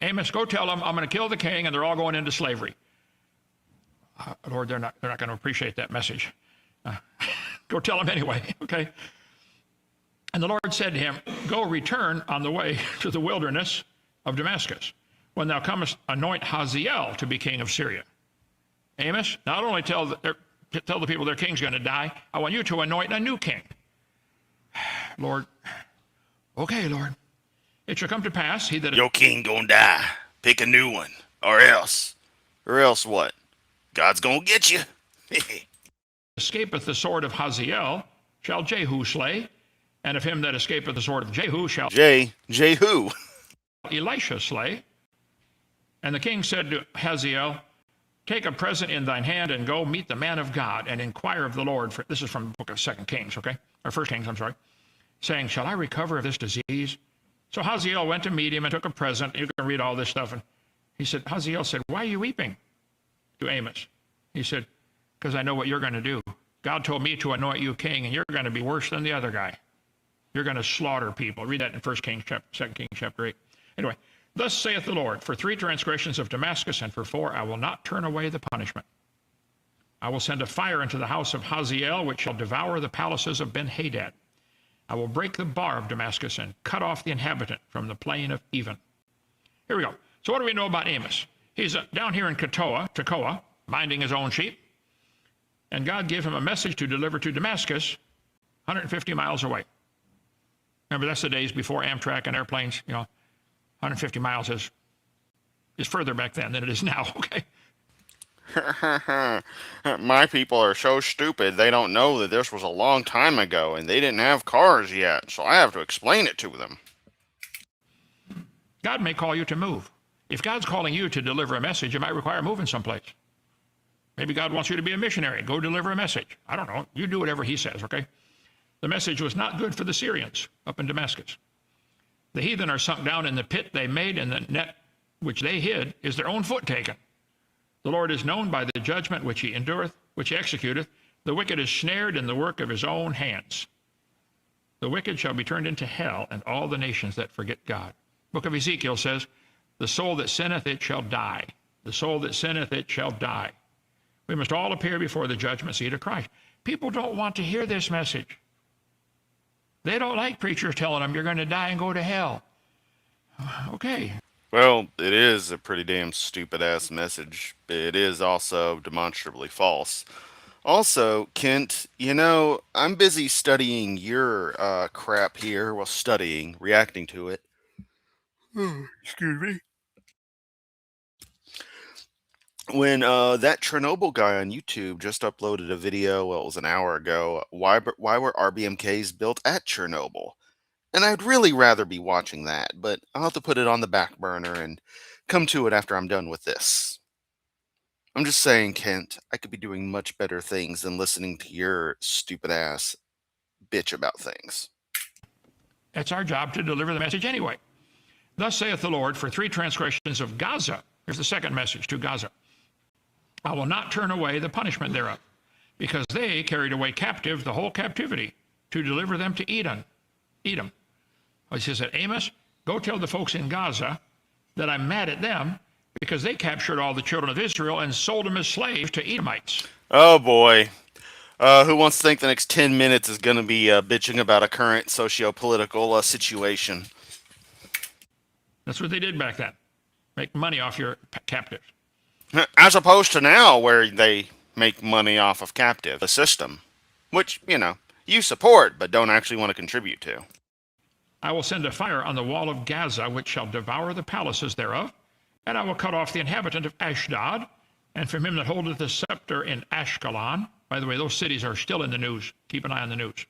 Amos, go tell them I'm going to kill the king, and they're all going into slavery. Lord, they're not going to appreciate that message. Go tell them anyway, okay? And the Lord said to him, go return on the way to the wilderness of Damascus. When thou comest, anoint Hazael to be king of Syria. Amos, not only tell the people their king's going to die, I want you to anoint a new king. Lord, okay, Lord. It shall come to pass, he that... Your king gonna die. Pick a new one. Or else. Or else what? God's gonna get you. escapeth the sword of Hazael shall Jehu slay, and of him that escapeth the sword of Jehu shall Jehu Elisha slay. And the king said to Hazael, take a present in thine hand and go meet the man of God and inquire of the Lord. This is from the book of 2 Kings, okay? Or 1 Kings, I'm sorry. Saying, shall I recover of this disease? So Hazael went to meet him and took a present. You can read all this stuff. And he said, Hazael said, why are you weeping? To Amos. He said, because I know what you're going to do. God told me to anoint you king, and you're going to be worse than the other guy. You're going to slaughter people. Read that in 1 Kings, 2 Kings chapter 8. Anyway, thus saith the Lord, for 3 transgressions of Damascus, and for 4, I will not turn away the punishment. I will send a fire into the house of Hazael, which shall devour the palaces of Ben-Hadad. I will break the bar of Damascus and cut off the inhabitant from the plain of Avon. Here we go. So what do we know about Amos? He's down here in Tekoa, minding his own sheep. And God gave him a message to deliver to Damascus, 150 miles away. Remember, that's the days before Amtrak and airplanes. 150 miles is further back then than it is now, okay? My people are so stupid they don't know that this was a long time ago and they didn't have cars yet, so I have to explain it to them. God may call you to move. If God's calling you to deliver a message, it might require moving someplace. Maybe God wants you to be a missionary. Go deliver a message. I don't know. You do whatever he says, okay? The message was not good for the Syrians up in Damascus. The heathen are sunk down in the pit they made in the net which they hid, is their own foot taken. The Lord is known by the judgment which he endureth, which he executeth. The wicked is snared in the work of his own hands. The wicked shall be turned into hell, and all the nations that forget God. Book of Ezekiel says, the soul that sinneth, it shall die. The soul that sinneth, it shall die. We must all appear before the judgment seat of Christ. People don't want to hear this message. They don't like preachers telling them you're going to die and go to hell. Okay. Well, it is a pretty damn stupid-ass message. It is also demonstrably false. Also, Kent, I'm busy studying your crap here. Well, studying, reacting to it. Excuse me. When that Chernobyl guy on YouTube just uploaded a video, well, it was an hour ago, why were RBMKs built at Chernobyl? And I'd really rather be watching that, but I'll have to put it on the back burner and come to it after I'm done with this. I'm just saying, Kent, I could be doing much better things than listening to your stupid ass bitch about things. It's our job to deliver the message anyway. Thus saith the Lord, for 3 transgressions of Gaza. Here's the second message to Gaza. I will not turn away the punishment thereof, because they carried away captive the whole captivity to deliver them to Edom. He says that Amos, go tell the folks in Gaza that I'm mad at them because they captured all the children of Israel and sold them as slaves to Edomites. Oh boy. Who wants to think the next 10 minutes is going to be bitching about a current socio-political situation? That's what they did back then. Make money off your captives. As opposed to now, where they make money off of captive, the system, which, you support, but don't actually want to contribute to. I will send a fire on the wall of Gaza, which shall devour the palaces thereof, and I will cut off the inhabitant of Ashdod, and from him that holdeth the scepter in Ashkelon. By the way, those cities are still in the news. Keep an eye on the news.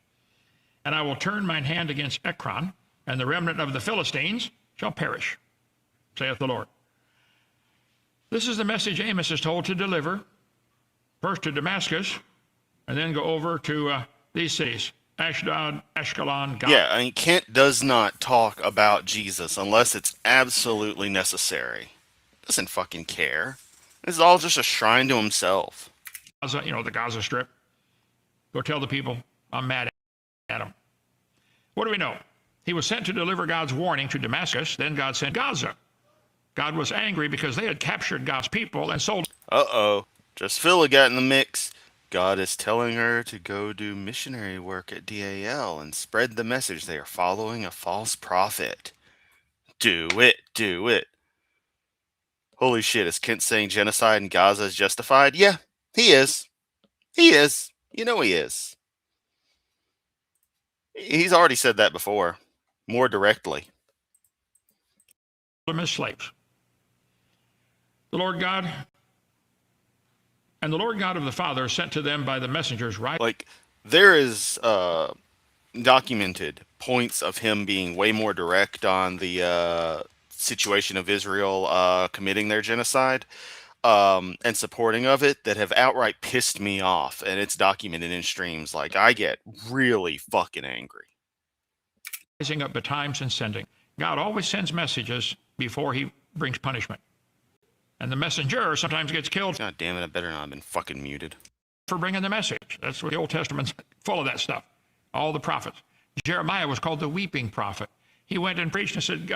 And I will turn mine hand against Ekron, and the remnant of the Philistines shall perish, saith the Lord. This is the message Amos is told to deliver, first to Damascus, and then go over to these cities, Ashdod, Ashkelon, Gaza. Yeah, Kent does not talk about Jesus unless it's absolutely necessary. Doesn't fucking care. This is all just a shrine to himself. Gaza, the Gaza Strip. Go tell the people I'm mad at them. What do we know? He was sent to deliver God's warning to Damascus. Then God sent Gaza. God was angry because they had captured God's people and sold. Uh-oh. Just Phila got in the mix. God is telling her to go do missionary work at DAL and spread the message they are following a false prophet. Do it. Do it. Holy shit, is Kent saying genocide in Gaza is justified? Yeah, he is. He is. He is. He's already said that before. More directly. Them as slaves. The Lord God and the Lord God of the Father sent to them by the messengers, right? Like, there is documented points of him being way more direct on the situation of Israel committing their genocide and supporting of it that have outright pissed me off, and it's documented in streams. Like, I get really fucking angry. Rising up betimes and sending. God always sends messages before he brings punishment. And the messenger sometimes gets killed. God damn it, I better not have been fucking muted. For bringing the message. That's what the Old Testament's full of that stuff. All the prophets. Jeremiah was called the weeping prophet. He went and preached and said,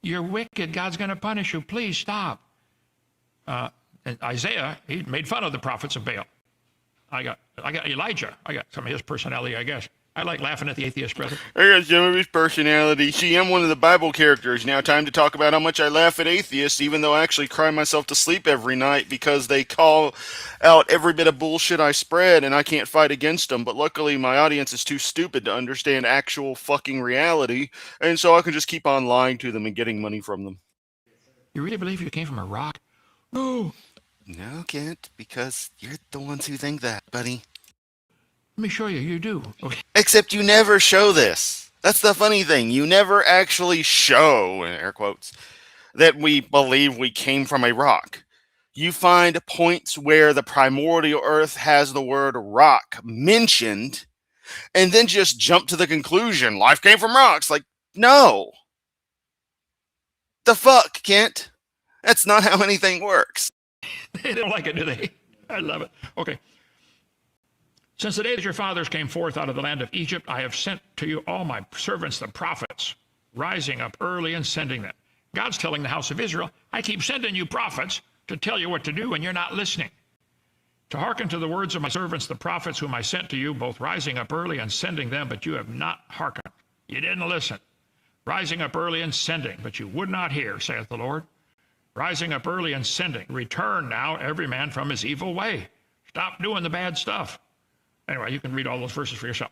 you're wicked, God's going to punish you, please stop. And Isaiah, he made fun of the prophets of Baal. I got Elijah. I got some of his personality, I guess. I like laughing at the atheist brother. I got some of his personality. See, I'm one of the Bible characters. Now time to talk about how much I laugh at atheists, even though I actually cry myself to sleep every night because they call out every bit of bullshit I spread, and I can't fight against them. But luckily, my audience is too stupid to understand actual fucking reality, and so I can just keep on lying to them and getting money from them. You really believe you came from a rock? No. No, Kent, because you're the ones who think that, buddy. Let me show you. You do. Okay. Except you never show this. That's the funny thing. You never actually show, in air quotes, that we believe we came from a rock. You find points where the primordial earth has the word rock mentioned, and then just jump to the conclusion, life came from rocks. Like, no. The fuck, Kent? That's not how anything works. They don't like it, do they? I love it. Okay. Since the day that your fathers came forth out of the land of Egypt, I have sent to you all my servants, the prophets, rising up early and sending them. God's telling the house of Israel, I keep sending you prophets to tell you what to do, and you're not listening. To hearken to the words of my servants, the prophets whom I sent to you, both rising up early and sending them, but you have not hearkened. You didn't listen. Rising up early and sending, but you would not hear, saith the Lord. Rising up early and sending. Return now, every man from his evil way. Stop doing the bad stuff. Anyway, you can read all those verses for yourself.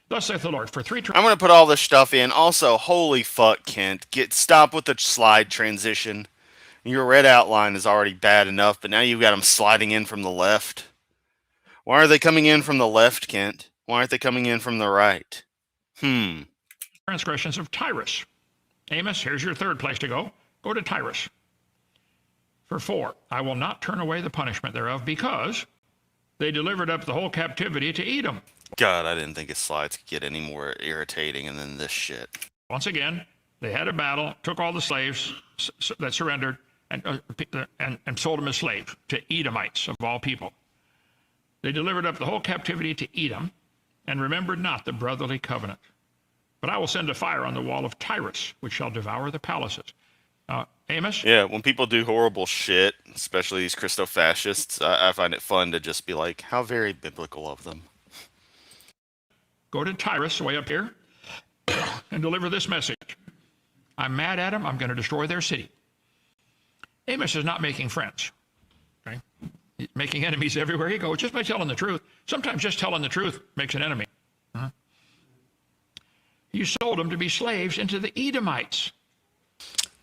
Thus saith the Lord, for three... I'm going to put all this stuff in. Also, holy fuck, Kent. Stop with the slide transition. Your red outline is already bad enough, but now you've got them sliding in from the left. Why are they coming in from the left, Kent? Why aren't they coming in from the right? Transgressions of Tyrus. Amos, here's your third place to go. Go to Tyrus. For 4, I will not turn away the punishment thereof, because they delivered up the whole captivity to Edom. God, I didn't think his slides could get any more irritating than this shit. Once again, they had a battle, took all the slaves that surrendered, and sold them as slaves to Edomites of all people. They delivered up the whole captivity to Edom, and remembered not the brotherly covenant. But I will send a fire on the wall of Tyrus, which shall devour the palaces. Amos? Yeah, when people do horrible shit, especially these Christo-fascists, I find it fun to just be like, how very biblical of them. Go to Tyrus, way up here, and deliver this message. I'm mad at them. I'm going to destroy their city. Amos is not making friends. Okay? He's making enemies everywhere he goes, just by telling the truth. Sometimes just telling the truth makes an enemy. You sold them to be slaves into the Edomites.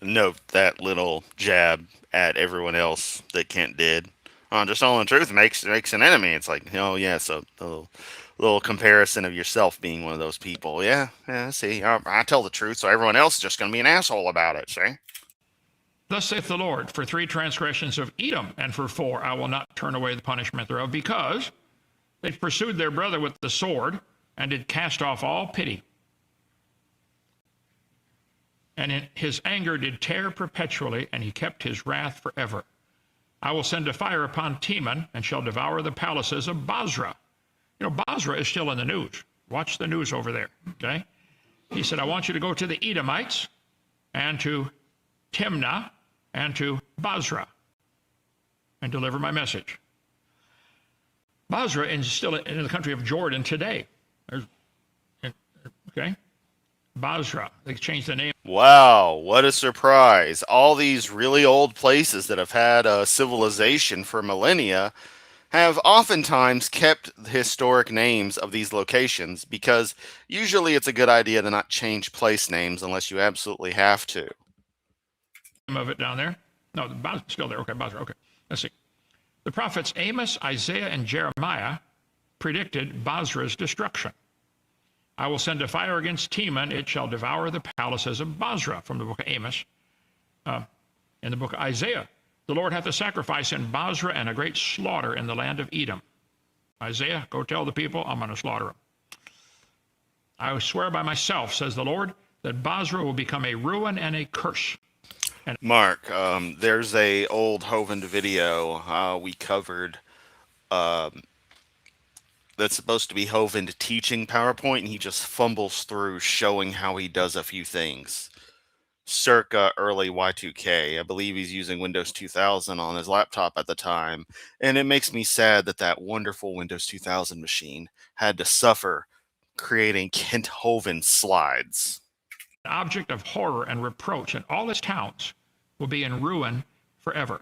Note that little jab at everyone else that Kent did. Just telling the truth makes an enemy. It's like, oh yeah, so a little comparison of yourself being one of those people. Yeah, see, I tell the truth, so everyone else is just going to be an asshole about it, see? Thus saith the Lord, for 3 transgressions of Edom, and for 4, I will not turn away the punishment thereof, because they pursued their brother with the sword, and did cast off all pity. And in his anger did tear perpetually, and he kept his wrath forever. I will send a fire upon Teman, and shall devour the palaces of Basra. You know, Basra is still in the news. Watch the news over there, okay? He said, I want you to go to the Edomites, and to Timnah, and to Basra, and deliver my message. Basra is still in the country of Jordan today. Okay? Basra. They changed the name. Wow, what a surprise. All these really old places that have had a civilization for millennia have oftentimes kept the historic names of these locations, because usually it's a good idea to not change place names unless you absolutely have to. Of it down there. No, Basra's still there. Okay, Basra. Okay, let's see. The prophets Amos, Isaiah, and Jeremiah predicted Basra's destruction. I will send a fire against Teman. It shall devour the palaces of Basra, from the book of Amos. In the book of Isaiah, the Lord hath a sacrifice in Basra and a great slaughter in the land of Edom. Isaiah, go tell the people, I'm going to slaughter them. I swear by myself, says the Lord, that Basra will become a ruin and a curse. Mark, there's a old Hovind video we covered that's supposed to be Hovind teaching PowerPoint, and he just fumbles through showing how he does a few things. Circa early Y2K. I believe he's using Windows 2000 on his laptop at the time, and it makes me sad that that wonderful Windows 2000 machine had to suffer creating Kent Hovind slides. An object of horror and reproach, and all his towns will be in ruin forever.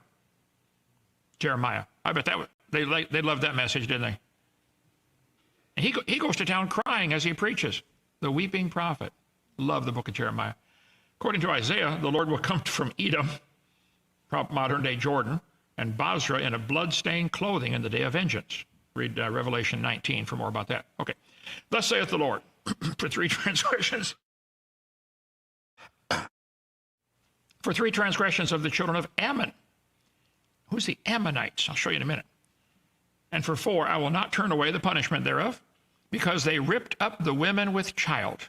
Jeremiah. I bet they loved that message, didn't they? And he goes to town crying as he preaches. The weeping prophet. Love the book of Jeremiah. According to Isaiah, the Lord will come from Edom, modern-day Jordan, and Basra in a blood-stained clothing in the day of vengeance. Read Revelation 19 for more about that. Okay. Thus saith the Lord, for 3 transgressions. For 3 transgressions of the children of Ammon. Who's the Ammonites? I'll show you in a minute. And for 4, I will not turn away the punishment thereof, because they ripped up the women with child,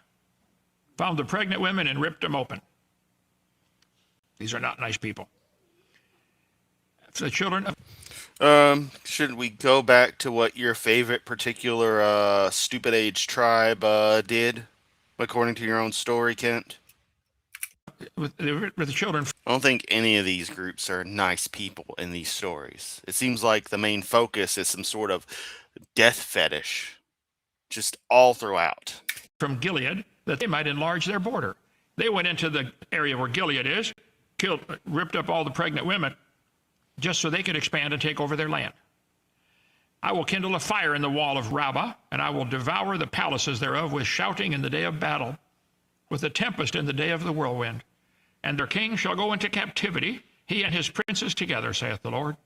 found the pregnant women and ripped them open. These are not nice people. For the children of Should we go back to what your favorite particular stupid age tribe did, according to your own story, Kent? with the children. I don't think any of these groups are nice people in these stories. It seems like the main focus is some sort of death fetish, just all throughout. From Gilead, that they might enlarge their border. They went into the area where Gilead is, ripped up all the pregnant women, just so they could expand and take over their land. I will kindle a fire in the wall of Rabbah, and I will devour the palaces thereof with shouting in the day of battle, with a tempest in the day of the whirlwind. And their king shall go into captivity, he and his princes together, saith the Lord.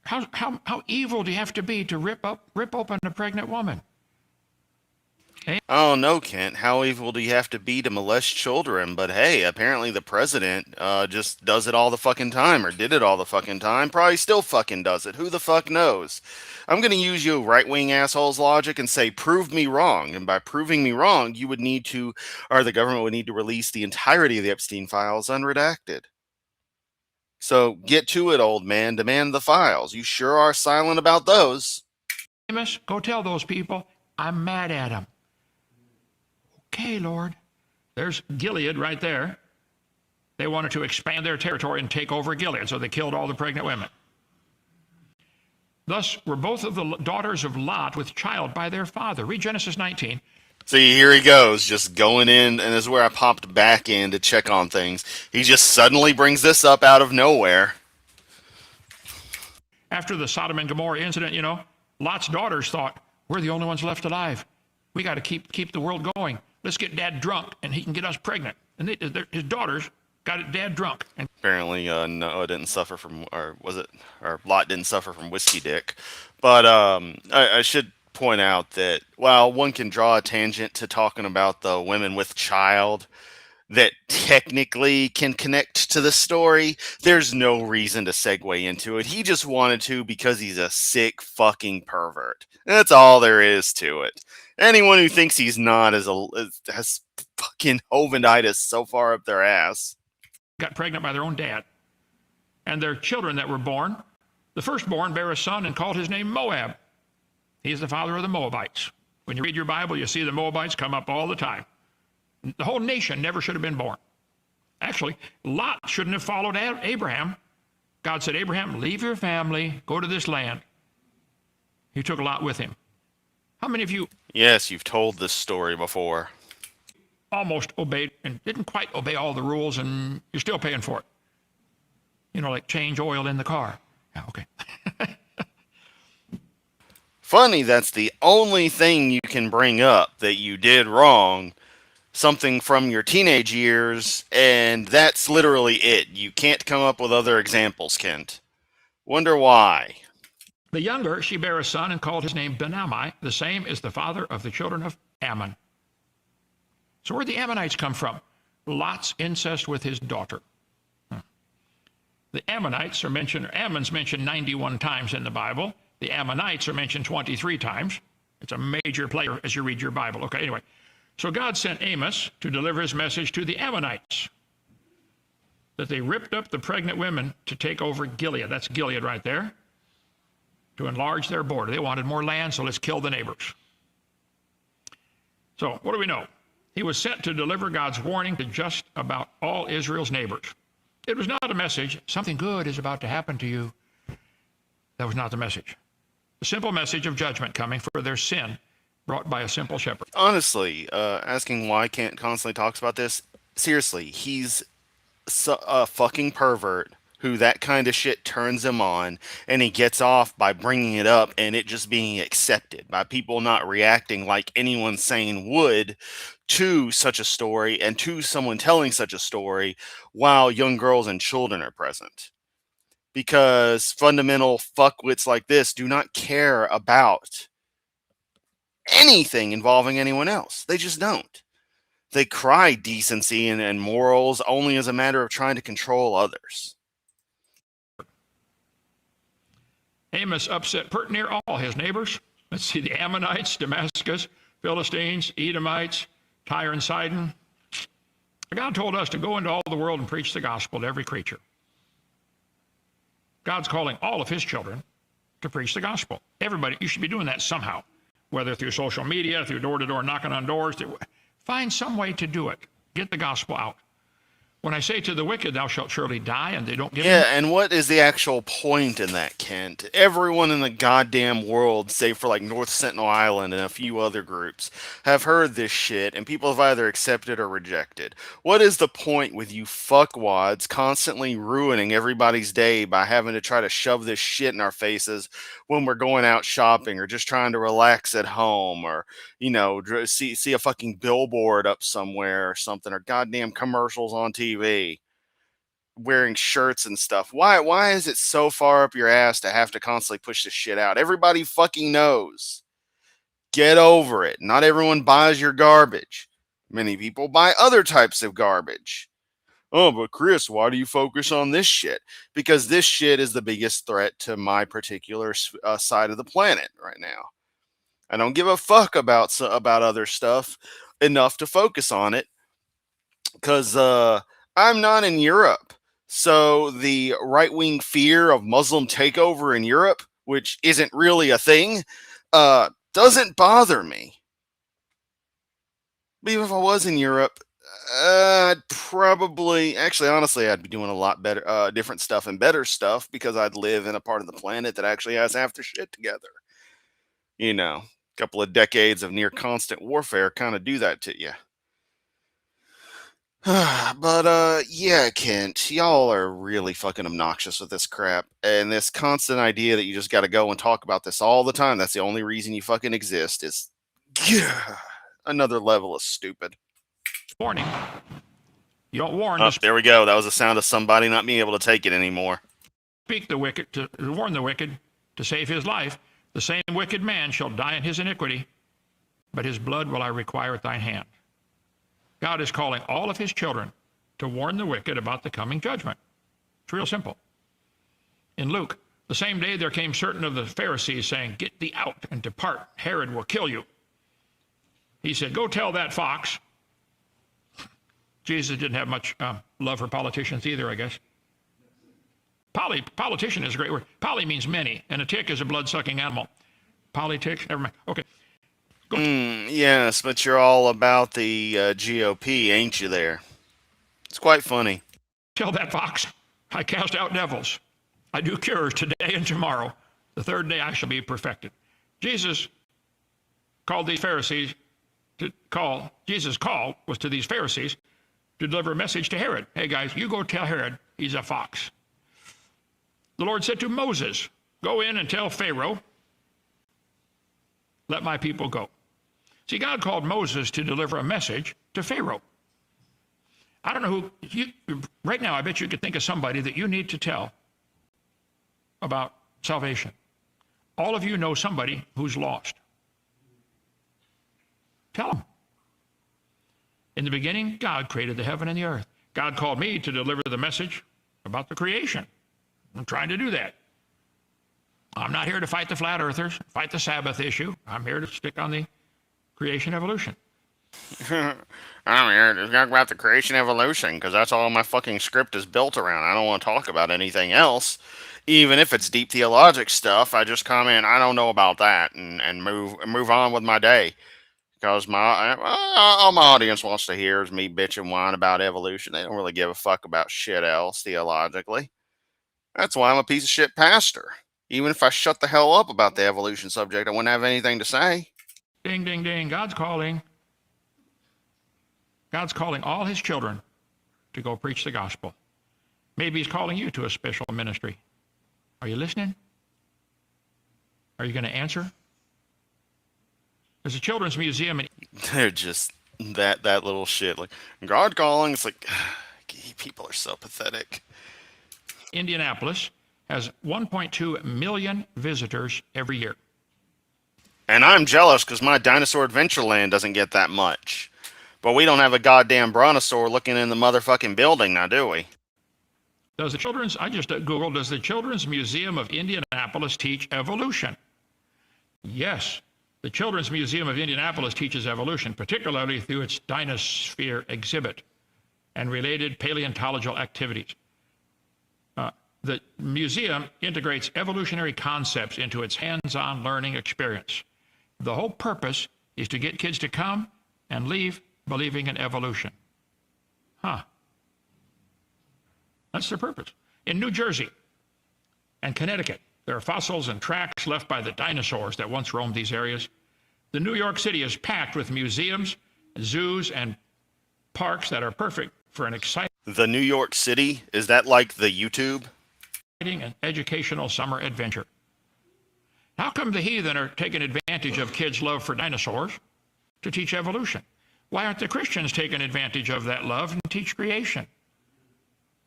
How evil do you have to be to rip open a pregnant woman? I don't know, Kent. How evil do you have to be to molest children? But hey, apparently the president just does it all the fucking time, or did it all the fucking time. Probably still fucking does it. Who the fuck knows? I'm gonna use you right-wing assholes logic and say, prove me wrong. And by proving me wrong, you would need to, or the government would need to release the entirety of the Epstein files unredacted. So get to it, old man. Demand the files. You sure are silent about those. Amos, go tell those people I'm mad at them. Okay, Lord. There's Gilead right there. They wanted to expand their territory and take over Gilead, so they killed all the pregnant women. Thus were both of the daughters of Lot with child by their father. Read Genesis 19. See, here he goes, just going in, and this is where I popped back in to check on things. He just suddenly brings this up out of nowhere. After the Sodom and Gomorrah incident, you know, Lot's daughters thought, we're the only ones left alive. We got to keep the world going. Let's get Dad drunk, and he can get us pregnant. And his daughters got Dad drunk. And apparently, Noah didn't suffer from, or Lot didn't suffer from whiskey dick. But I should point out that while one can draw a tangent to talking about the women with child that technically can connect to the story, there's no reason to segue into it. He just wanted to because he's a sick fucking pervert. That's all there is to it. Anyone who thinks he's not has fucking Hovinditis so far up their ass. Got pregnant by their own dad. And their children that were born, the firstborn bare a son and called his name Moab. He is the father of the Moabites. When you read your Bible, you see the Moabites come up all the time. The whole nation never should have been born. Actually, Lot shouldn't have followed Abraham. God said, Abraham, leave your family, go to this land. He took Lot with him. How many of you... Yes, you've told this story before. Almost obeyed and didn't quite obey all the rules, and you're still paying for it. You know, like change oil in the car. Yeah, okay. Funny, that's the only thing you can bring up that you did wrong, something from your teenage years, and that's literally it. You can't come up with other examples, Kent. Wonder why. The younger, she bare a son and called his name Ben-Ammi. The same is the father of the children of Ammon. So where'd the Ammonites come from? Lot's incest with his daughter. The Ammonites are mentioned, Ammon's mentioned 91 times in the Bible. The Ammonites are mentioned 23 times. It's a major player as you read your Bible. Okay, anyway. So God sent Amos to deliver his message to the Ammonites, that they ripped up the pregnant women to take over Gilead. That's Gilead right there. To enlarge their border. They wanted more land, so let's kill the neighbors. So what do we know? He was sent to deliver God's warning to just about all Israel's neighbors. It was not a message, something good is about to happen to you. That was not the message. The simple message of judgment coming for their sin brought by a simple shepherd. Honestly, asking why Kent constantly talks about this, seriously, he's a fucking pervert who that kind of shit turns him on, and he gets off by bringing it up and it just being accepted by people not reacting like anyone sane would to such a story and to someone telling such a story while young girls and children are present. Because fundamental fuckwits like this do not care about anything involving anyone else. They just don't. They cry decency and morals only as a matter of trying to control others. Amos upset pert near all his neighbors. Let's see, the Ammonites, Damascus, Philistines, Edomites, Tyre and Sidon. God told us to go into all the world and preach the gospel to every creature. God's calling all of his children to preach the gospel. Everybody, you should be doing that somehow, whether through social media, through door-to-door knocking on doors. Find some way to do it. Get the gospel out. When I say to the wicked, thou shalt surely die, and they don't give Yeah, and what is the actual point in that, Kent? Everyone in the goddamn world, save for like North Sentinel Island and a few other groups, have heard this shit, and people have either accepted or rejected. What is the point with you fuckwads constantly ruining everybody's day by having to try to shove this shit in our faces when we're going out shopping or just trying to relax at home or, you know, see a fucking billboard up somewhere or something or goddamn commercials on TV? Wearing shirts and stuff. Why is it so far up your ass to have to constantly push this shit out? Everybody fucking knows. Get over it. Not everyone buys your garbage. Many people buy other types of garbage. Oh, but Chris, why do you focus on this shit? Because this shit is the biggest threat to my particular side of the planet right now. I don't give a fuck about other stuff enough to focus on it because I'm not in Europe. So the right-wing fear of Muslim takeover in Europe, which isn't really a thing, doesn't bother me. But even if I was in Europe, I'd probably, actually, honestly, I'd be doing a lot better, different stuff and better stuff because I'd live in a part of the planet that actually has half their shit together. You know, a couple of decades of near constant warfare kind of do that to you. But yeah, Kent, y'all are really fucking obnoxious with this crap. And this constant idea that you just got to go and talk about this all the time, that's the only reason you fucking exist, is another level of stupid. warning. You don't warn Oh, to there we go. That was the sound of somebody not being able to take it anymore. speak the wicked, to warn the wicked to save his life. The same wicked man shall die in his iniquity, but his blood will I require at thine hand. God is calling all of his children to warn the wicked about the coming judgment. It's real simple. In Luke, the same day there came certain of the Pharisees saying, "Get thee out and depart. Herod will kill you." He said, "Go tell that fox." Jesus didn't have much love for politicians either, I guess. Politician is a great word. Poly means many, and a tick is a blood-sucking animal. Politics, never mind. Okay. Yes, but you're all about the GOP, ain't you there? It's quite funny. Tell that fox, I cast out devils. I do cures today and tomorrow. The third day I shall be perfected. Jesus called these Pharisees Jesus' call was to these Pharisees to deliver a message to Herod. Hey guys, you go tell Herod he's a fox. The Lord said to Moses, go in and tell Pharaoh, let my people go. See, God called Moses to deliver a message to Pharaoh. I don't know who, right now I bet you could think of somebody that you need to tell about salvation. All of you know somebody who's lost. Tell them. In the beginning, God created the heaven and the earth. God called me to deliver the message about the creation. I'm trying to do that. I'm not here to fight the flat earthers, fight the Sabbath issue. I'm here to stick on the creation evolution. I'm here to talk about the creation evolution because that's all my fucking script is built around. I don't want to talk about anything else. Even if it's deep theologic stuff, I just comment, I don't know about that, and move on with my day. Because all my audience wants to hear is me bitch and whine about evolution. They don't really give a fuck about shit else theologically. That's why I'm a piece of shit pastor. Even if I shut the hell up about the evolution subject, I wouldn't have anything to say. Ding, ding, ding. God's calling. God's calling all his children to go preach the gospel. Maybe he's calling you to a special ministry. Are you listening? Are you going to answer? There's a children's museum in They're just that little shit. Like, God calling, it's like, people are so pathetic. Indianapolis has 1.2 million visitors every year. And I'm jealous because my Dinosaur Adventureland doesn't get that much. But we don't have a goddamn brontosaur looking in the motherfucking building now, do we? I just Googled, does the Children's Museum of Indianapolis teach evolution? Yes, the Children's Museum of Indianapolis teaches evolution, particularly through its Dinosphere exhibit. and related paleontological activities. The museum integrates evolutionary concepts into its hands-on learning experience. The whole purpose is to get kids to come and leave believing in evolution. Huh. That's their purpose. In New Jersey and Connecticut, there are fossils and tracks left by the dinosaurs that once roamed these areas. The New York City is packed with museums, zoos, and parks that are perfect for an exciting The New York City, is that like the YouTube? and educational summer adventure. How come the heathen are taking advantage of kids' love for dinosaurs to teach evolution? Why aren't the Christians taking advantage of that love and teach creation?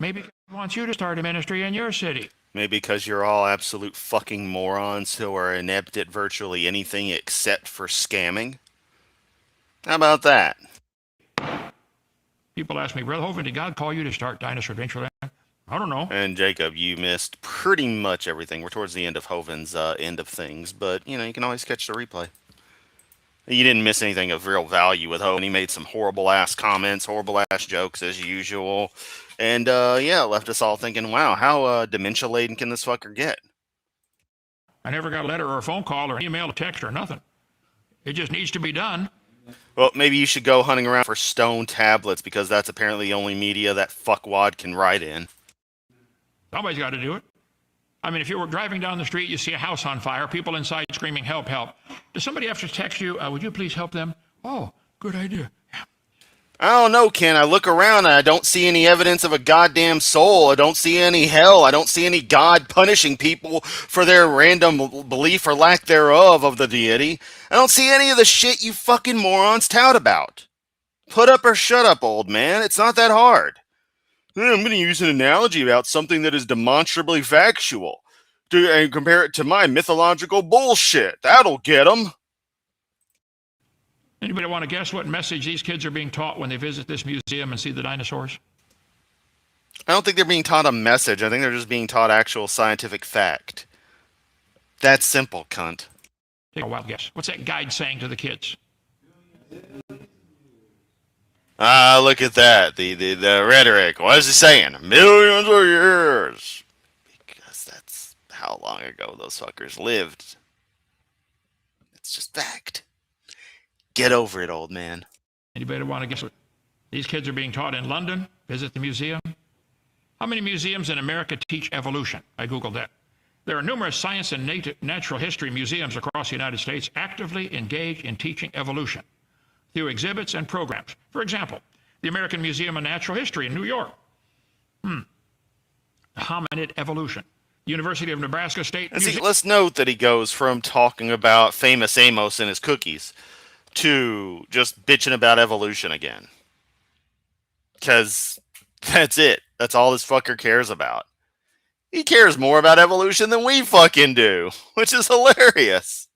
Maybe God wants you to start a ministry in your city. Maybe because you're all absolute fucking morons who are inept at virtually anything except for scamming? How about that? People ask me, Brother Hovind, did God call you to start Dinosaur Adventureland? I don't know. And Jacob, you missed pretty much everything. We're towards the end of Hovind's end of things, but you know, you can always catch the replay. You didn't miss anything of real value with Hovind. He made some horrible ass comments, horrible ass jokes as usual. And yeah, left us all thinking, wow, how dementia laden can this fucker get? I never got a letter or a phone call or an email, a text or nothing. It just needs to be done. Well, maybe you should go hunting around for stone tablets because that's apparently the only media that fuckwad can write in. Somebody's got to do it. I mean, if you were driving down the street, you see a house on fire, people inside screaming, help, help. Does somebody have to text you, would you please help them? Oh, good idea. Yeah. I don't know, Ken. I look around and I don't see any evidence of a goddamn soul. I don't see any hell. I don't see any God punishing people for their random belief or lack thereof of the deity. I don't see any of the shit you fucking morons tout about. Put up or shut up, old man. It's not that hard. I'm going to use an analogy about something that is demonstrably factual and compare it to my mythological bullshit. That'll get them. Anybody want to guess what message these kids are being taught when they visit this museum and see the dinosaurs? I don't think they're being taught a message. I think they're just being taught actual scientific fact. That's simple, cunt. Take a wild guess. What's that guide saying to the kids? Ah, look at that. The rhetoric. What is he saying? Millions of years. Because that's how long ago those fuckers lived. It's just fact. Get over it, old man. Anybody want to guess what these kids are being taught in London? Visit the museum. How many museums in America teach evolution? I Googled that. There are numerous science and natural history museums across the United States actively engaged in teaching evolution through exhibits and programs. For example, the American Museum of Natural History in New York. Hominid evolution. University of Nebraska State And see, Museum. let's note that he goes from talking about famous Amos and his cookies to just bitching about evolution again. Because that's it. That's all this fucker cares about. He cares more about evolution than we fucking do, which is hilarious.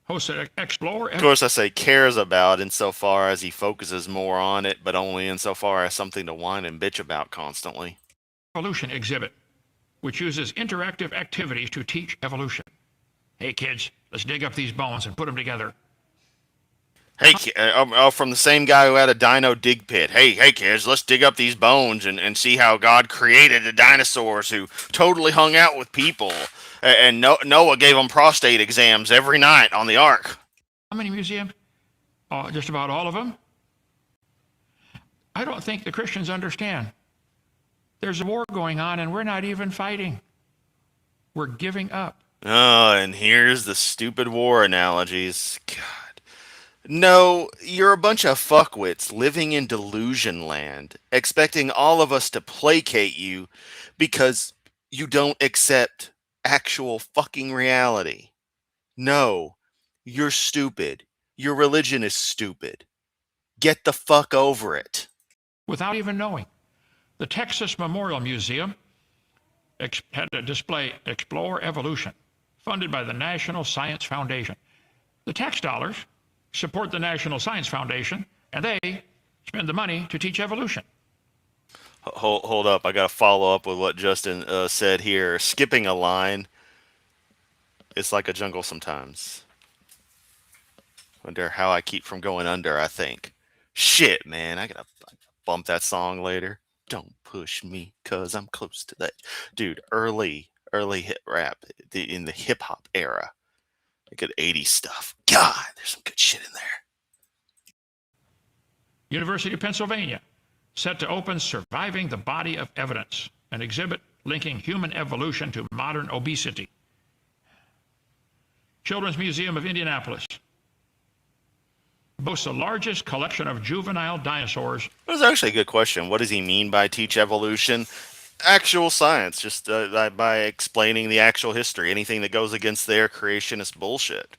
Hosts an Explore. Of course, I say cares about insofar as he focuses more on it, but only insofar as something to whine and bitch about constantly. Evolution exhibit, which uses interactive activities to teach evolution. Hey kids, let's dig up these bones and put them together. Hey, from the same guy who had a dino dig pit. Hey kids, let's dig up these bones and see how God created the dinosaurs who totally hung out with people. And Noah gave them prostate exams every night on the ark. How many museums? Just about all of them. I don't think the Christians understand. There's a war going on and we're not even fighting. We're giving up. Oh, and here's the stupid war analogies. God. No, you're a bunch of fuckwits living in delusion land, expecting all of us to placate you because you don't accept actual fucking reality. No, you're stupid. Your religion is stupid. Get the fuck over it. Without even knowing. The Texas Memorial Museum had a display, Explore Evolution, funded by the National Science Foundation. The tax dollars support the National Science Foundation, and they spend the money to teach evolution. Hold up. I got to follow up with what Justin said here. Skipping a line. It's like a jungle sometimes. Wonder how I keep from going under, I think. Shit, man, I gotta bump that song later. Don't push me, cause I'm close to that. Dude, early hip rap in the hip hop era. Good 80s stuff. God, there's some good shit in there. University of Pennsylvania, set to open Surviving the Body of Evidence, an exhibit linking human evolution to modern obesity. Children's Museum of Indianapolis boasts the largest collection of juvenile dinosaurs. That's actually a good question. What does he mean by teach evolution? Actual science, just by explaining the actual history. Anything that goes against their creationist bullshit.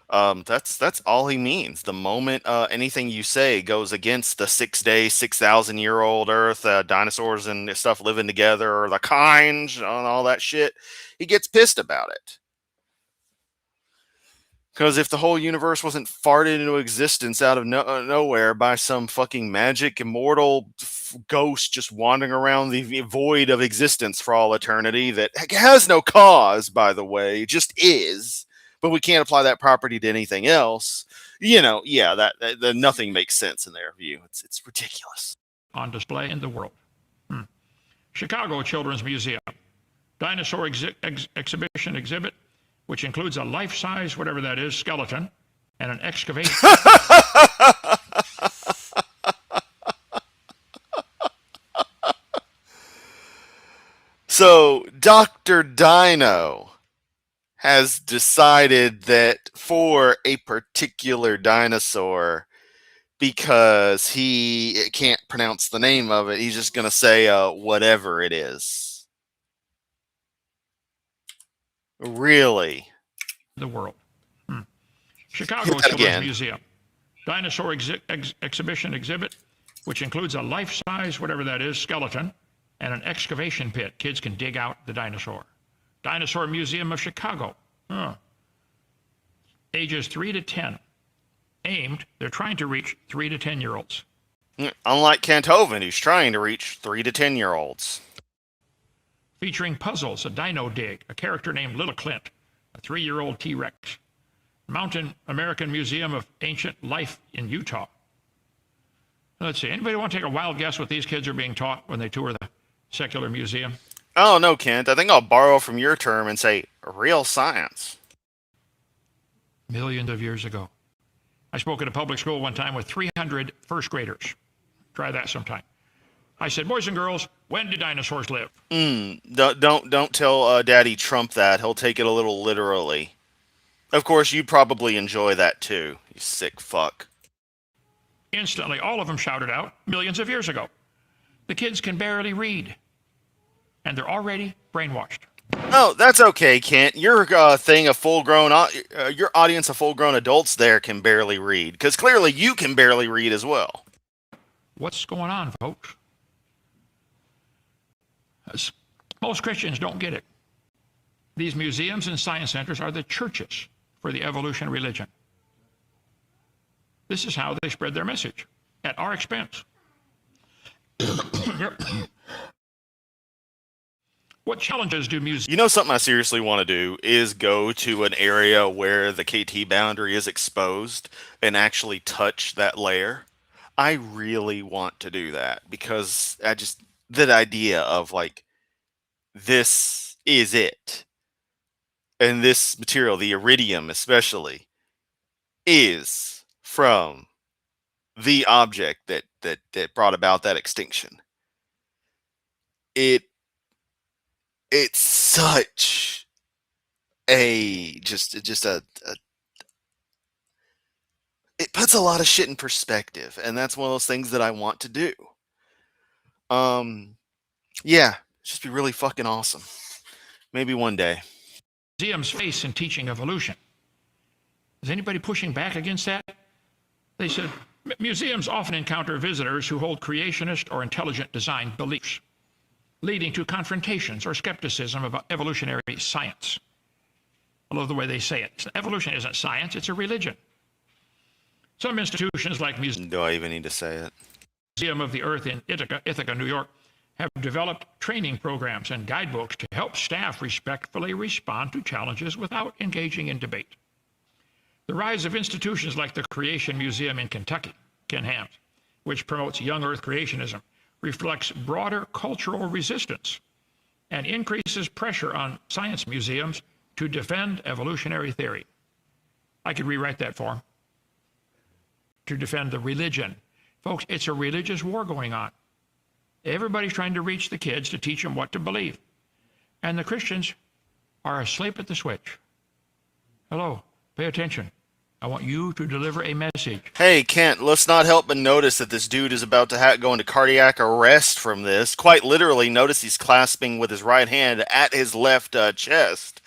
That's all he means. The moment anything you say goes against the 6-day, 6,000-year-old Earth, dinosaurs and stuff living together, or the kinds and all that shit, he gets pissed about it. Because if the whole universe wasn't farted into existence out of nowhere by some fucking magic immortal ghost just wandering around the void of existence for all eternity that has no cause, by the way, just is, but we can't apply that property to anything else, that nothing makes sense in their view. It's ridiculous. On display in the world. Chicago Children's Museum, dinosaur exhibition exhibit, which includes a life-size, whatever that is, skeleton, and an excavation. So, Dr. Dino has decided that for a particular dinosaur, because he can't pronounce the name of it, he's just going to say whatever it is. Really? The world. Chicago Children's Museum, dinosaur exhibition exhibit, which includes a life-size, whatever that is, skeleton, and an excavation pit. Kids can dig out the dinosaur. Dinosaur Museum of Chicago. Ages 3 to 10. They're trying to reach 3 to 10-year-olds. Unlike Kent Hovind, who's trying to reach 3 to 10-year-olds. Featuring puzzles, a dino dig, a character named Little Clint, a 3-year-old T-Rex. Mountain American Museum of Ancient Life in Utah. Let's see, anybody want to take a wild guess what these kids are being taught when they tour the secular museum? Oh, no, Kent. I think I'll borrow from your term and say real science. Millions of years ago. I spoke at a public school one time with 300 first graders. Try that sometime. I said, boys and girls, when did dinosaurs live? Don't tell Daddy Trump that. He'll take it a little literally. Of course, you'd probably enjoy that too, you sick fuck. Instantly, all of them shouted out, millions of years ago. The kids can barely read, and they're already brainwashed. Oh, that's okay, Kent. Your thing of full-grown, your audience of full-grown adults there can barely read, because clearly you can barely read as well. What's going on, folks? Most Christians don't get it. These museums and science centers are the churches for the evolution religion. This is how they spread their message, at our expense. What challenges do museums... Something I seriously want to do is go to an area where the KT boundary is exposed and actually touch that layer. I really want to do that because that idea of like, this is it. And this material, the iridium especially, is from the object that brought about that extinction. It's such it puts a lot of shit in perspective, and that's one of those things that I want to do. Yeah, just be really fucking awesome. Maybe one day. Museums face in teaching evolution. Is anybody pushing back against that? They said, museums often encounter visitors who hold creationist or intelligent design beliefs, leading to confrontations or skepticism about evolutionary science. I love the way they say it. Evolution isn't science, it's a religion. Some institutions like Do I even need to say it? Museum of the Earth in Ithaca, New York, have developed training programs and guidebooks to help staff respectfully respond to challenges without engaging in debate. The rise of institutions like the Creation Museum in Kentucky, Ken Ham's, which promotes young earth creationism, reflects broader cultural resistance and increases pressure on science museums to defend evolutionary theory. I could rewrite that for him. To defend the religion. Folks, it's a religious war going on. Everybody's trying to reach the kids to teach them what to believe. And the Christians are asleep at the switch. Hello, pay attention. I want you to deliver a message. Hey, Kent, let's not help but notice that this dude is about to go into cardiac arrest from this. Quite literally, notice he's clasping with his right hand at his left chest.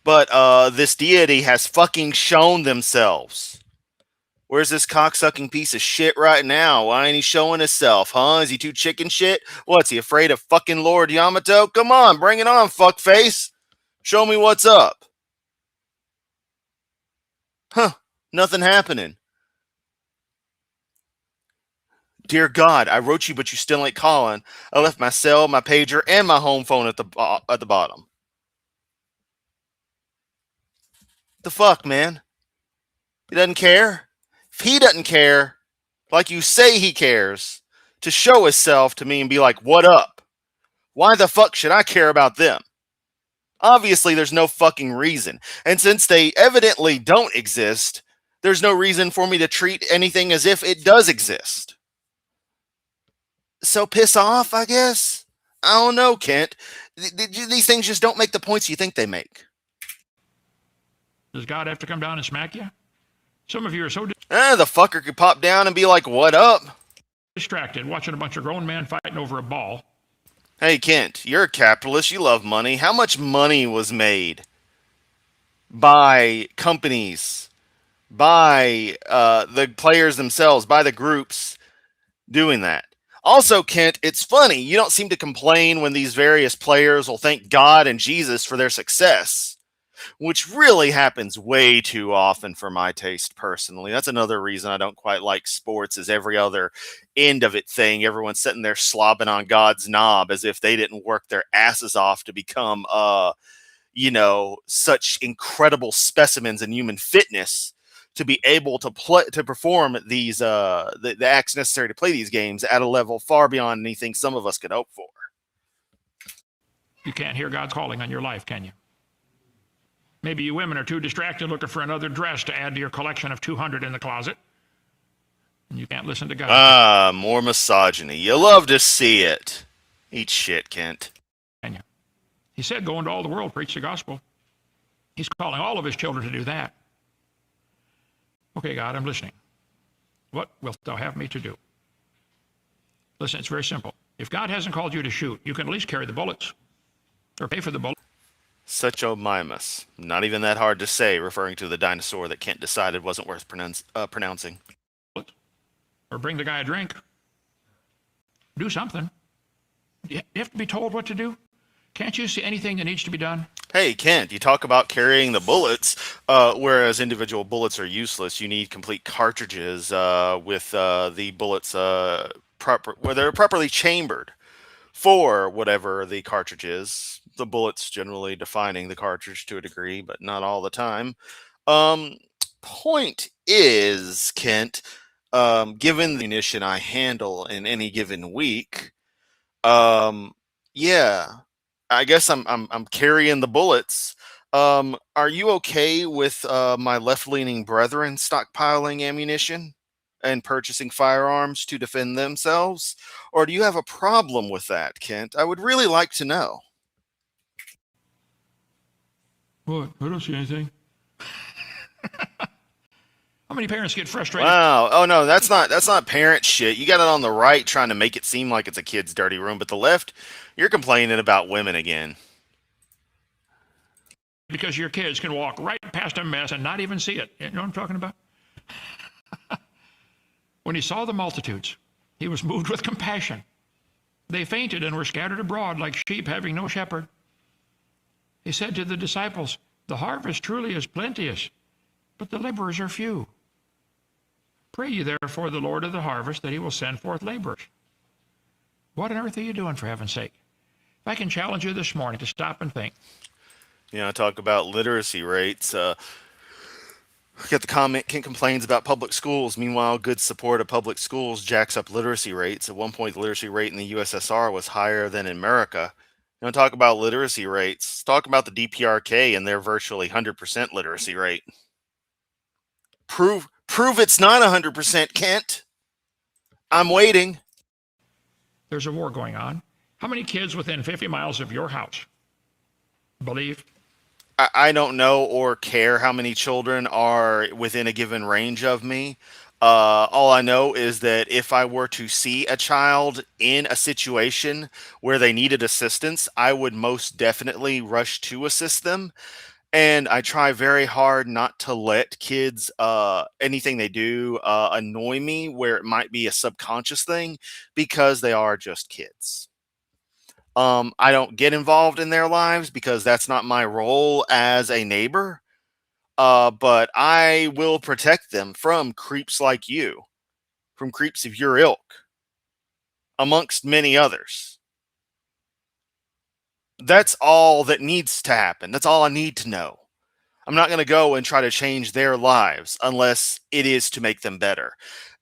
But this deity has fucking shown themselves. Where's this cocksucking piece of shit right now? Why ain't he showing himself, huh? Is he too chicken shit? What's he, afraid of fucking Lord Yamato? Come on, bring it on, fuckface. Show me what's up. Huh. Nothing happening. Dear God, I wrote you, but you still ain't calling. I left my cell, my pager, and my home phone at the bottom. The fuck, man? He doesn't care? If he doesn't care, like you say he cares, to show himself to me and be like, what up? Why the fuck should I care about them? Obviously, there's no fucking reason. And since they evidently don't exist, there's no reason for me to treat anything as if it does exist. So piss off, I guess? I don't know, Kent. These things just don't make the points you think they make. Does God have to come down and smack you? Some of you are so The fucker could pop down and be like, what up? distracted watching a bunch of grown men fighting over a ball. Hey, Kent, you're a capitalist. You love money. How much money was made by companies, by the players themselves, by the groups doing that? Also, Kent, it's funny. You don't seem to complain when these various players will thank God and Jesus for their success, which really happens way too often for my taste personally. That's another reason I don't quite like sports, is every other end of it thing. Everyone's sitting there slobbing on God's knob as if they didn't work their asses off to become, such incredible specimens in human fitness to be able to perform these the acts necessary to play these games at a level far beyond anything some of us could hope for. You can't hear God's calling on your life, can you? Maybe you women are too distracted looking for another dress to add to your collection of 200 in the closet. And you can't listen to God. More misogyny. You love to see it. Eat shit, Kent. Can you? He said, go into all the world, preach the gospel. He's calling all of his children to do that. Okay, God, I'm listening. What wilt thou have me to do? Listen, it's very simple. If God hasn't called you to shoot, you can at least carry the bullets or pay for the bullets. Such a mimus. Not even that hard to say, referring to the dinosaur that Kent decided wasn't worth pronouncing. Or bring the guy a drink. Do something. You have to be told what to do. Can't you see anything that needs to be done? Hey, Kent, you talk about carrying the bullets, whereas individual bullets are useless. You need complete cartridges with the bullets where they're properly chambered for whatever the cartridge is. The bullets generally defining the cartridge to a degree, but not all the time. Point is, Kent, given the munition I handle in any given week, yeah, I guess I'm carrying the bullets. Are you okay with my left-leaning brethren stockpiling ammunition and purchasing firearms to defend themselves? Or do you have a problem with that, Kent? I would really like to know. What? I don't see anything. How many parents get frustrated? Wow. Oh no, that's not parent shit. You got it on the right trying to make it seem like it's a kid's dirty room, but the left, you're complaining about women again. Because your kids can walk right past a mess and not even see it. You know what I'm talking about? When he saw the multitudes, he was moved with compassion. They fainted and were scattered abroad like sheep having no shepherd. He said to the disciples, the harvest truly is plenteous, but the laborers are few. Pray ye therefore the Lord of the harvest that he will send forth laborers. What on earth are you doing, for heaven's sake? If I can challenge you this morning to stop and think. Talk about literacy rates. Get the comment, Kent complains about public schools. Meanwhile, good support of public schools jacks up literacy rates. At one point, the literacy rate in the USSR was higher than in America. You don't talk about literacy rates. Let's talk about the DPRK and their virtually 100% literacy rate. Prove it's not 100%, Kent. I'm waiting. There's a war going on. How many kids within 50 miles of your house believe? I don't know or care how many children are within a given range of me. All I know is that if I were to see a child in a situation where they needed assistance, I would most definitely rush to assist them. And I try very hard not to let kids, anything they do, annoy me where it might be a subconscious thing because they are just kids. I don't get involved in their lives because that's not my role as a neighbor. But I will protect them from creeps like you, from creeps of your ilk, amongst many others. That's all that needs to happen. That's all I need to know. I'm not going to go and try to change their lives unless it is to make them better.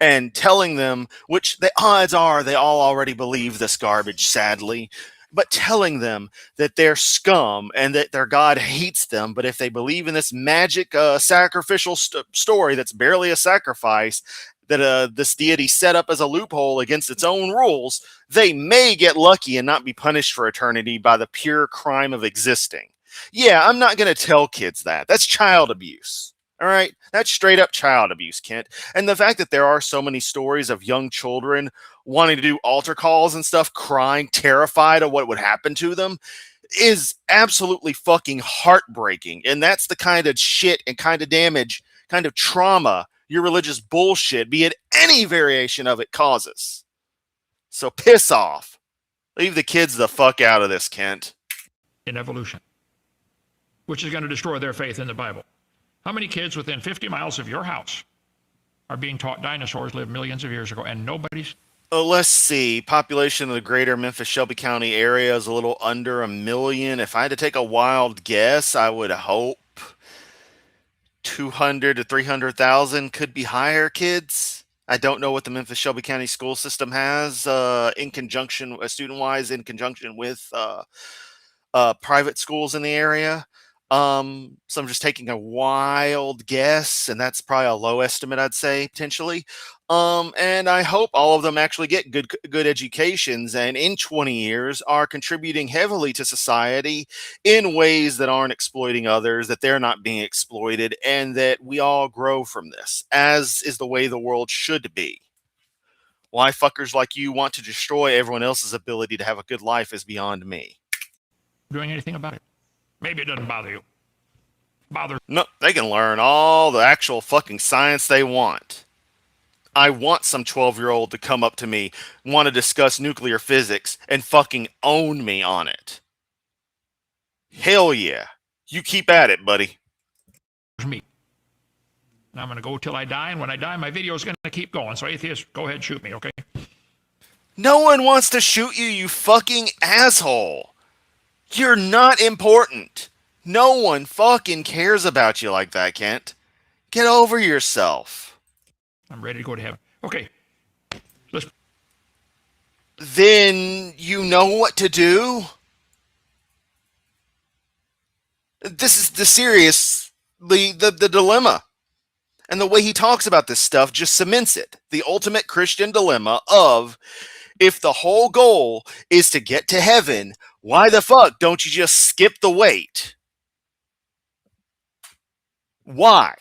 And telling them, which the odds are they all already believe this garbage, sadly, but telling them that they're scum and that their God hates them, but if they believe in this magic sacrificial story that's barely a sacrifice, that this deity set up as a loophole against its own rules, they may get lucky and not be punished for eternity by the pure crime of existing. Yeah, I'm not going to tell kids that. That's child abuse. All right? That's straight up child abuse, Kent. And the fact that there are so many stories of young children wanting to do altar calls and stuff, crying, terrified of what would happen to them, is absolutely fucking heartbreaking. And that's the kind of shit and kind of damage, kind of trauma your religious bullshit, be it any variation of it, causes. So piss off. Leave the kids the fuck out of this, Kent. In evolution, which is going to destroy their faith in the Bible. How many kids within 50 miles of your house are being taught dinosaurs lived millions of years ago and nobody's? Oh, let's see. Population of the greater Memphis Shelby County area is a little under 1 million. If I had to take a wild guess, I would hope 200 to 300,000, could be higher kids. I don't know what the Memphis Shelby County school system has in conjunction, student-wise, in conjunction with private schools in the area. So I'm just taking a wild guess, and that's probably a low estimate, I'd say, potentially. And I hope all of them actually get good educations, and in 20 years are contributing heavily to society in ways that aren't exploiting others, that they're not being exploited, and that we all grow from this, as is the way the world should be. Why fuckers like you want to destroy everyone else's ability to have a good life is beyond me. Doing anything about it? Maybe it doesn't bother you. Bother. No, they can learn all the actual fucking science they want. I want some 12-year-old to come up to me, want to discuss nuclear physics, and fucking own me on it. Hell yeah. You keep at it, buddy. Me. And I'm going to go till I die, and when I die, my video is going to keep going. So atheists, go ahead, shoot me, okay? No one wants to shoot you, you fucking asshole. You're not important. No one fucking cares about you like that, Kent. Get over yourself. I'm ready to go to heaven. Okay. Let's. Then you know what to do? This is the dilemma. And the way he talks about this stuff just cements it. The ultimate Christian dilemma of, if the whole goal is to get to heaven, why the fuck don't you just skip the wait? Why?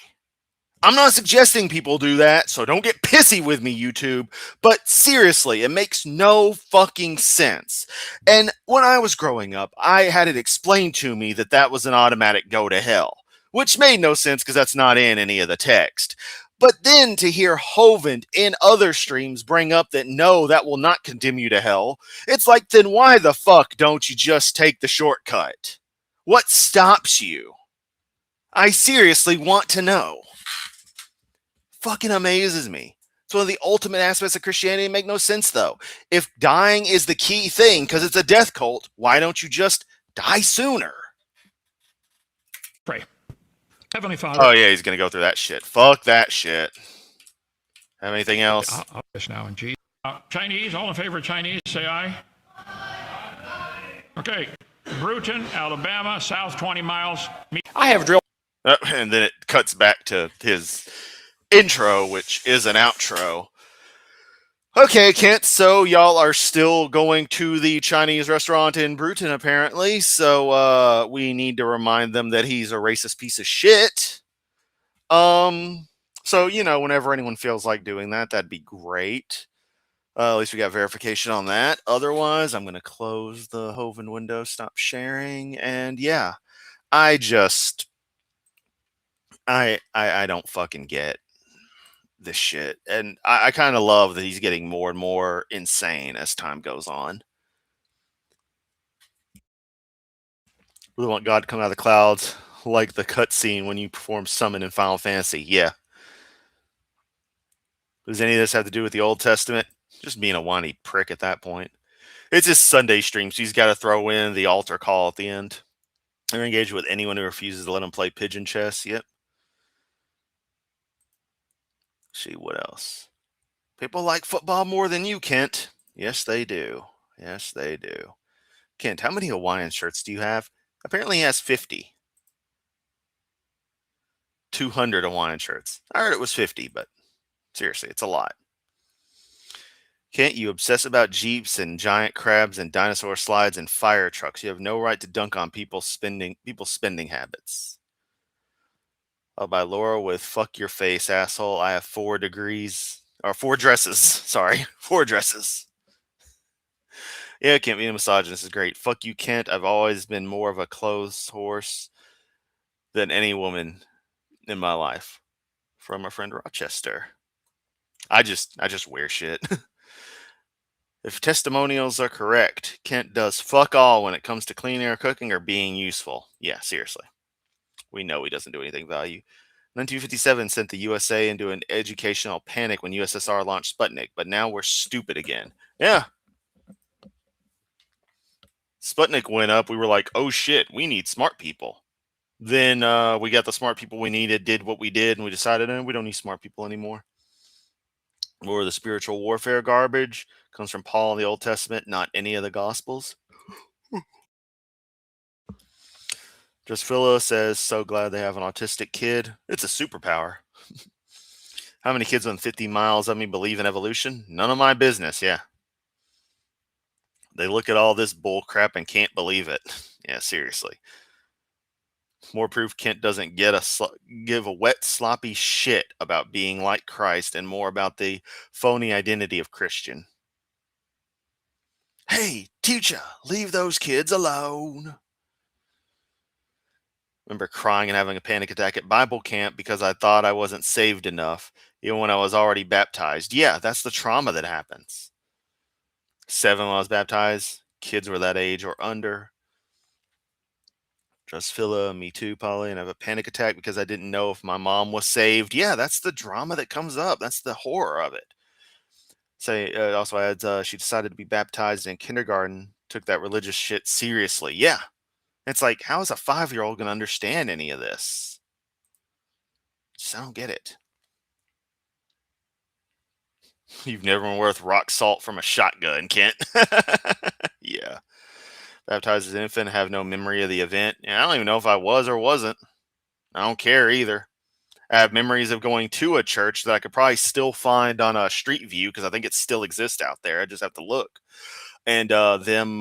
I'm not suggesting people do that, so don't get pissy with me, YouTube. But seriously, it makes no fucking sense. And when I was growing up, I had it explained to me that that was an automatic go to hell, which made no sense because that's not in any of the text. But then to hear Hovind in other streams bring up that no, that will not condemn you to hell, it's like, then why the fuck don't you just take the shortcut? What stops you? I seriously want to know. Fucking amazes me. It's one of the ultimate aspects of Christianity that make no sense, though. If dying is the key thing because it's a death cult, why don't you just die sooner? Pray. Heavenly Father. Oh yeah, he's gonna go through that shit. Fuck that shit. Have anything else? I'll this now in Jesus. Chinese, all in favor of Chinese, say aye. Okay, Bruton, Alabama, south 20 miles. I have drilled. And then it cuts back to his intro, which is an outro. Okay, Kent, so y'all are still going to the Chinese restaurant in Bruton, apparently. So we need to remind them that he's a racist piece of shit. So, whenever anyone feels like doing that, that'd be great. At least we got verification on that. Otherwise, I'm going to close the Hovind window, stop sharing, and yeah, I don't fucking get this shit. And I kind of love that he's getting more and more insane as time goes on. We want God to come out of the clouds like the cutscene when you perform summon in Final Fantasy. Yeah. Does any of this have to do with the Old Testament? Just being a whiny prick at that point. It's his Sunday stream, so he's got to throw in the altar call at the end. Or engage with anyone who refuses to let him play pigeon chess. Yep. See what else. People like football more than you, Kent. Yes, they do. Yes, they do. Kent, how many Hawaiian shirts do you have? Apparently he has 50. 200 Hawaiian shirts. I heard it was 50, but seriously, it's a lot. Kent, you obsess about Jeeps and giant crabs and dinosaur slides and fire trucks. You have no right to dunk on people's spending habits. By Laura with fuck your face, asshole. I have 4 degrees. Or 4 dresses. Sorry. 4 dresses. Yeah, Kent being a misogynist is great. Fuck you, Kent. I've always been more of a clothes horse than any woman in my life. From my friend Rochester. I just wear shit. If testimonials are correct, Kent does fuck all when it comes to clean air cooking or being useful. Yeah, seriously. We know he doesn't do anything value. 1957 sent the USA into an educational panic when USSR launched Sputnik, but now we're stupid again. Yeah. Sputnik went up. We were like, oh shit, we need smart people. Then we got the smart people we needed, did what we did, and we decided we don't need smart people anymore. More of the spiritual warfare garbage comes from Paul in the Old Testament, not any of the Gospels. Just Philo says, so glad they have an autistic kid. It's a superpower. How many kids within 50 miles of me believe in evolution? None of my business, yeah. They look at all this bull crap and can't believe it. Yeah, seriously. More proof Kent doesn't give a wet, sloppy shit about being like Christ and more about the phony identity of Christian. Hey, teacher, leave those kids alone. Remember crying and having a panic attack at Bible camp because I thought I wasn't saved enough, even when I was already baptized. Yeah, that's the trauma that happens. 7 when I was baptized, kids were that age or under. Drusfilla, me too, Polly, and I have a panic attack because I didn't know if my mom was saved. Yeah, that's the drama that comes up. That's the horror of it. Say, also adds, she decided to be baptized in kindergarten, took that religious shit seriously. Yeah. It's like, how is a 5-year-old going to understand any of this? Just I don't get it. You've never been worth rock salt from a shotgun, Kent. Yeah. Baptized as an infant, have no memory of the event. Yeah, I don't even know if I was or wasn't. I don't care either. I have memories of going to a church that I could probably still find on a Street View because I think it still exists out there. I just have to look. And them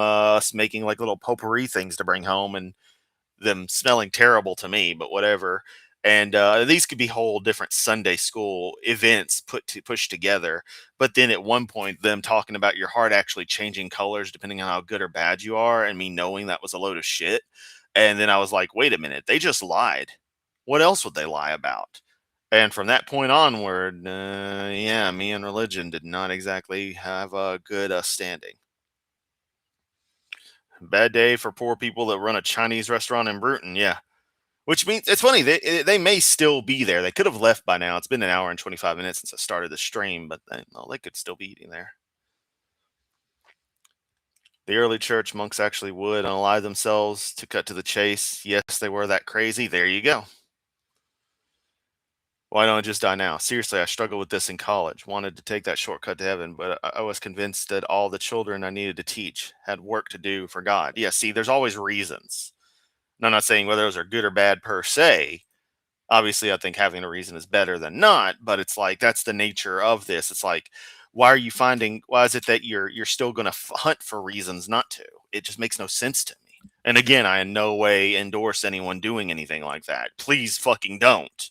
making like little potpourri things to bring home and them smelling terrible to me, but whatever. And these could be whole different Sunday school events pushed together. But then at one point, them talking about your heart actually changing colors depending on how good or bad you are, and me knowing that was a load of shit. And then I was like, wait a minute, they just lied. What else would they lie about? And from that point onward, yeah, me and religion did not exactly have a good standing. Bad day for poor people that run a Chinese restaurant in Bruton. Yeah. Which means it's funny. They may still be there. They could have left by now. It's been an hour and 25 minutes since I started the stream, but they could still be eating there. The early church monks actually would unalive themselves to cut to the chase. Yes, they were that crazy. There you go. Why don't I just die now? Seriously, I struggled with this in college. Wanted to take that shortcut to heaven, but I was convinced that all the children I needed to teach had work to do for God. Yeah, see, there's always reasons. And I'm not saying whether those are good or bad per se. Obviously, I think having a reason is better than not, but it's like that's the nature of this. It's like, why is it that you're still going to hunt for reasons not to? It just makes no sense to me. And again, I in no way endorse anyone doing anything like that. Please fucking don't.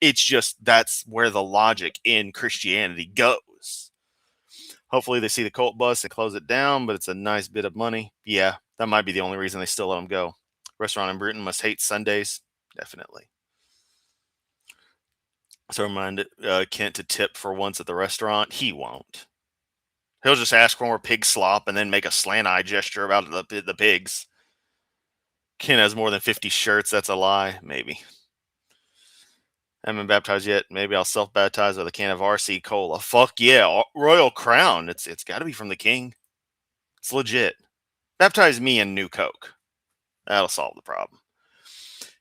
It's just that's where the logic in Christianity goes. Hopefully they see the cult bus and close it down, but it's a nice bit of money. Yeah, that might be the only reason they still let them go. Restaurant in Britain must hate Sundays. Definitely. So remind Kent to tip for once at the restaurant. He won't. He'll just ask for more pig slop and then make a slant eye gesture about the pigs. Kent has more than 50 shirts. That's a lie. Maybe. I haven't been baptized yet. Maybe I'll self-baptize with a can of RC Cola. Fuck yeah. Royal Crown. It's got to be from the king. It's legit. Baptize me in New Coke. That'll solve the problem.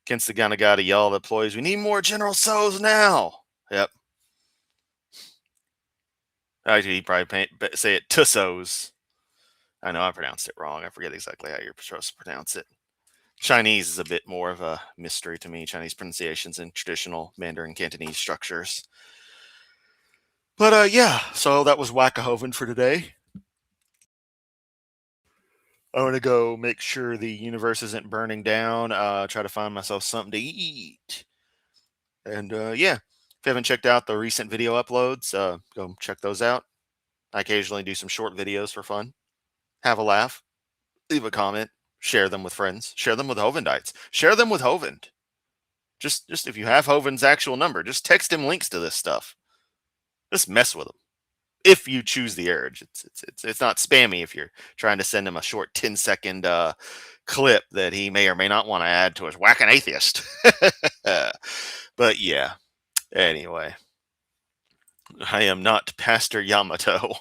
Kent's the kind of guy to yell at employees, we need more General So's now. Yep. Actually, he'd probably say it Tussos. I know I pronounced it wrong. I forget exactly how you're supposed to pronounce it. Chinese is a bit more of a mystery to me. Chinese pronunciations and traditional Mandarin Cantonese structures. But yeah, so that was Whack-a-Hovind for today. I want to go make sure the universe isn't burning down. Try to find myself something to eat. And yeah, if you haven't checked out the recent video uploads, go check those out. I occasionally do some short videos for fun. Have a laugh. Leave a comment. Share them with friends. Share them with Hovindites. Share them with Hovind. Just if you have Hovind's actual number, just text him links to this stuff. Just mess with him. If you choose the urge, it's not spammy if you're trying to send him a short 10-second clip that he may or may not want to add to his Whackin' Atheist. But yeah, anyway, I am not Pastor Yamato.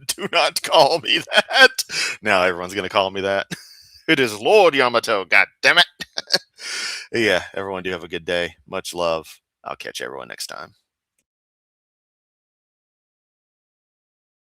Do not call me that. Now everyone's going to call me that. It is Lord Yamato, god damn it. Yeah, everyone do have a good day. Much love. I'll catch everyone next time.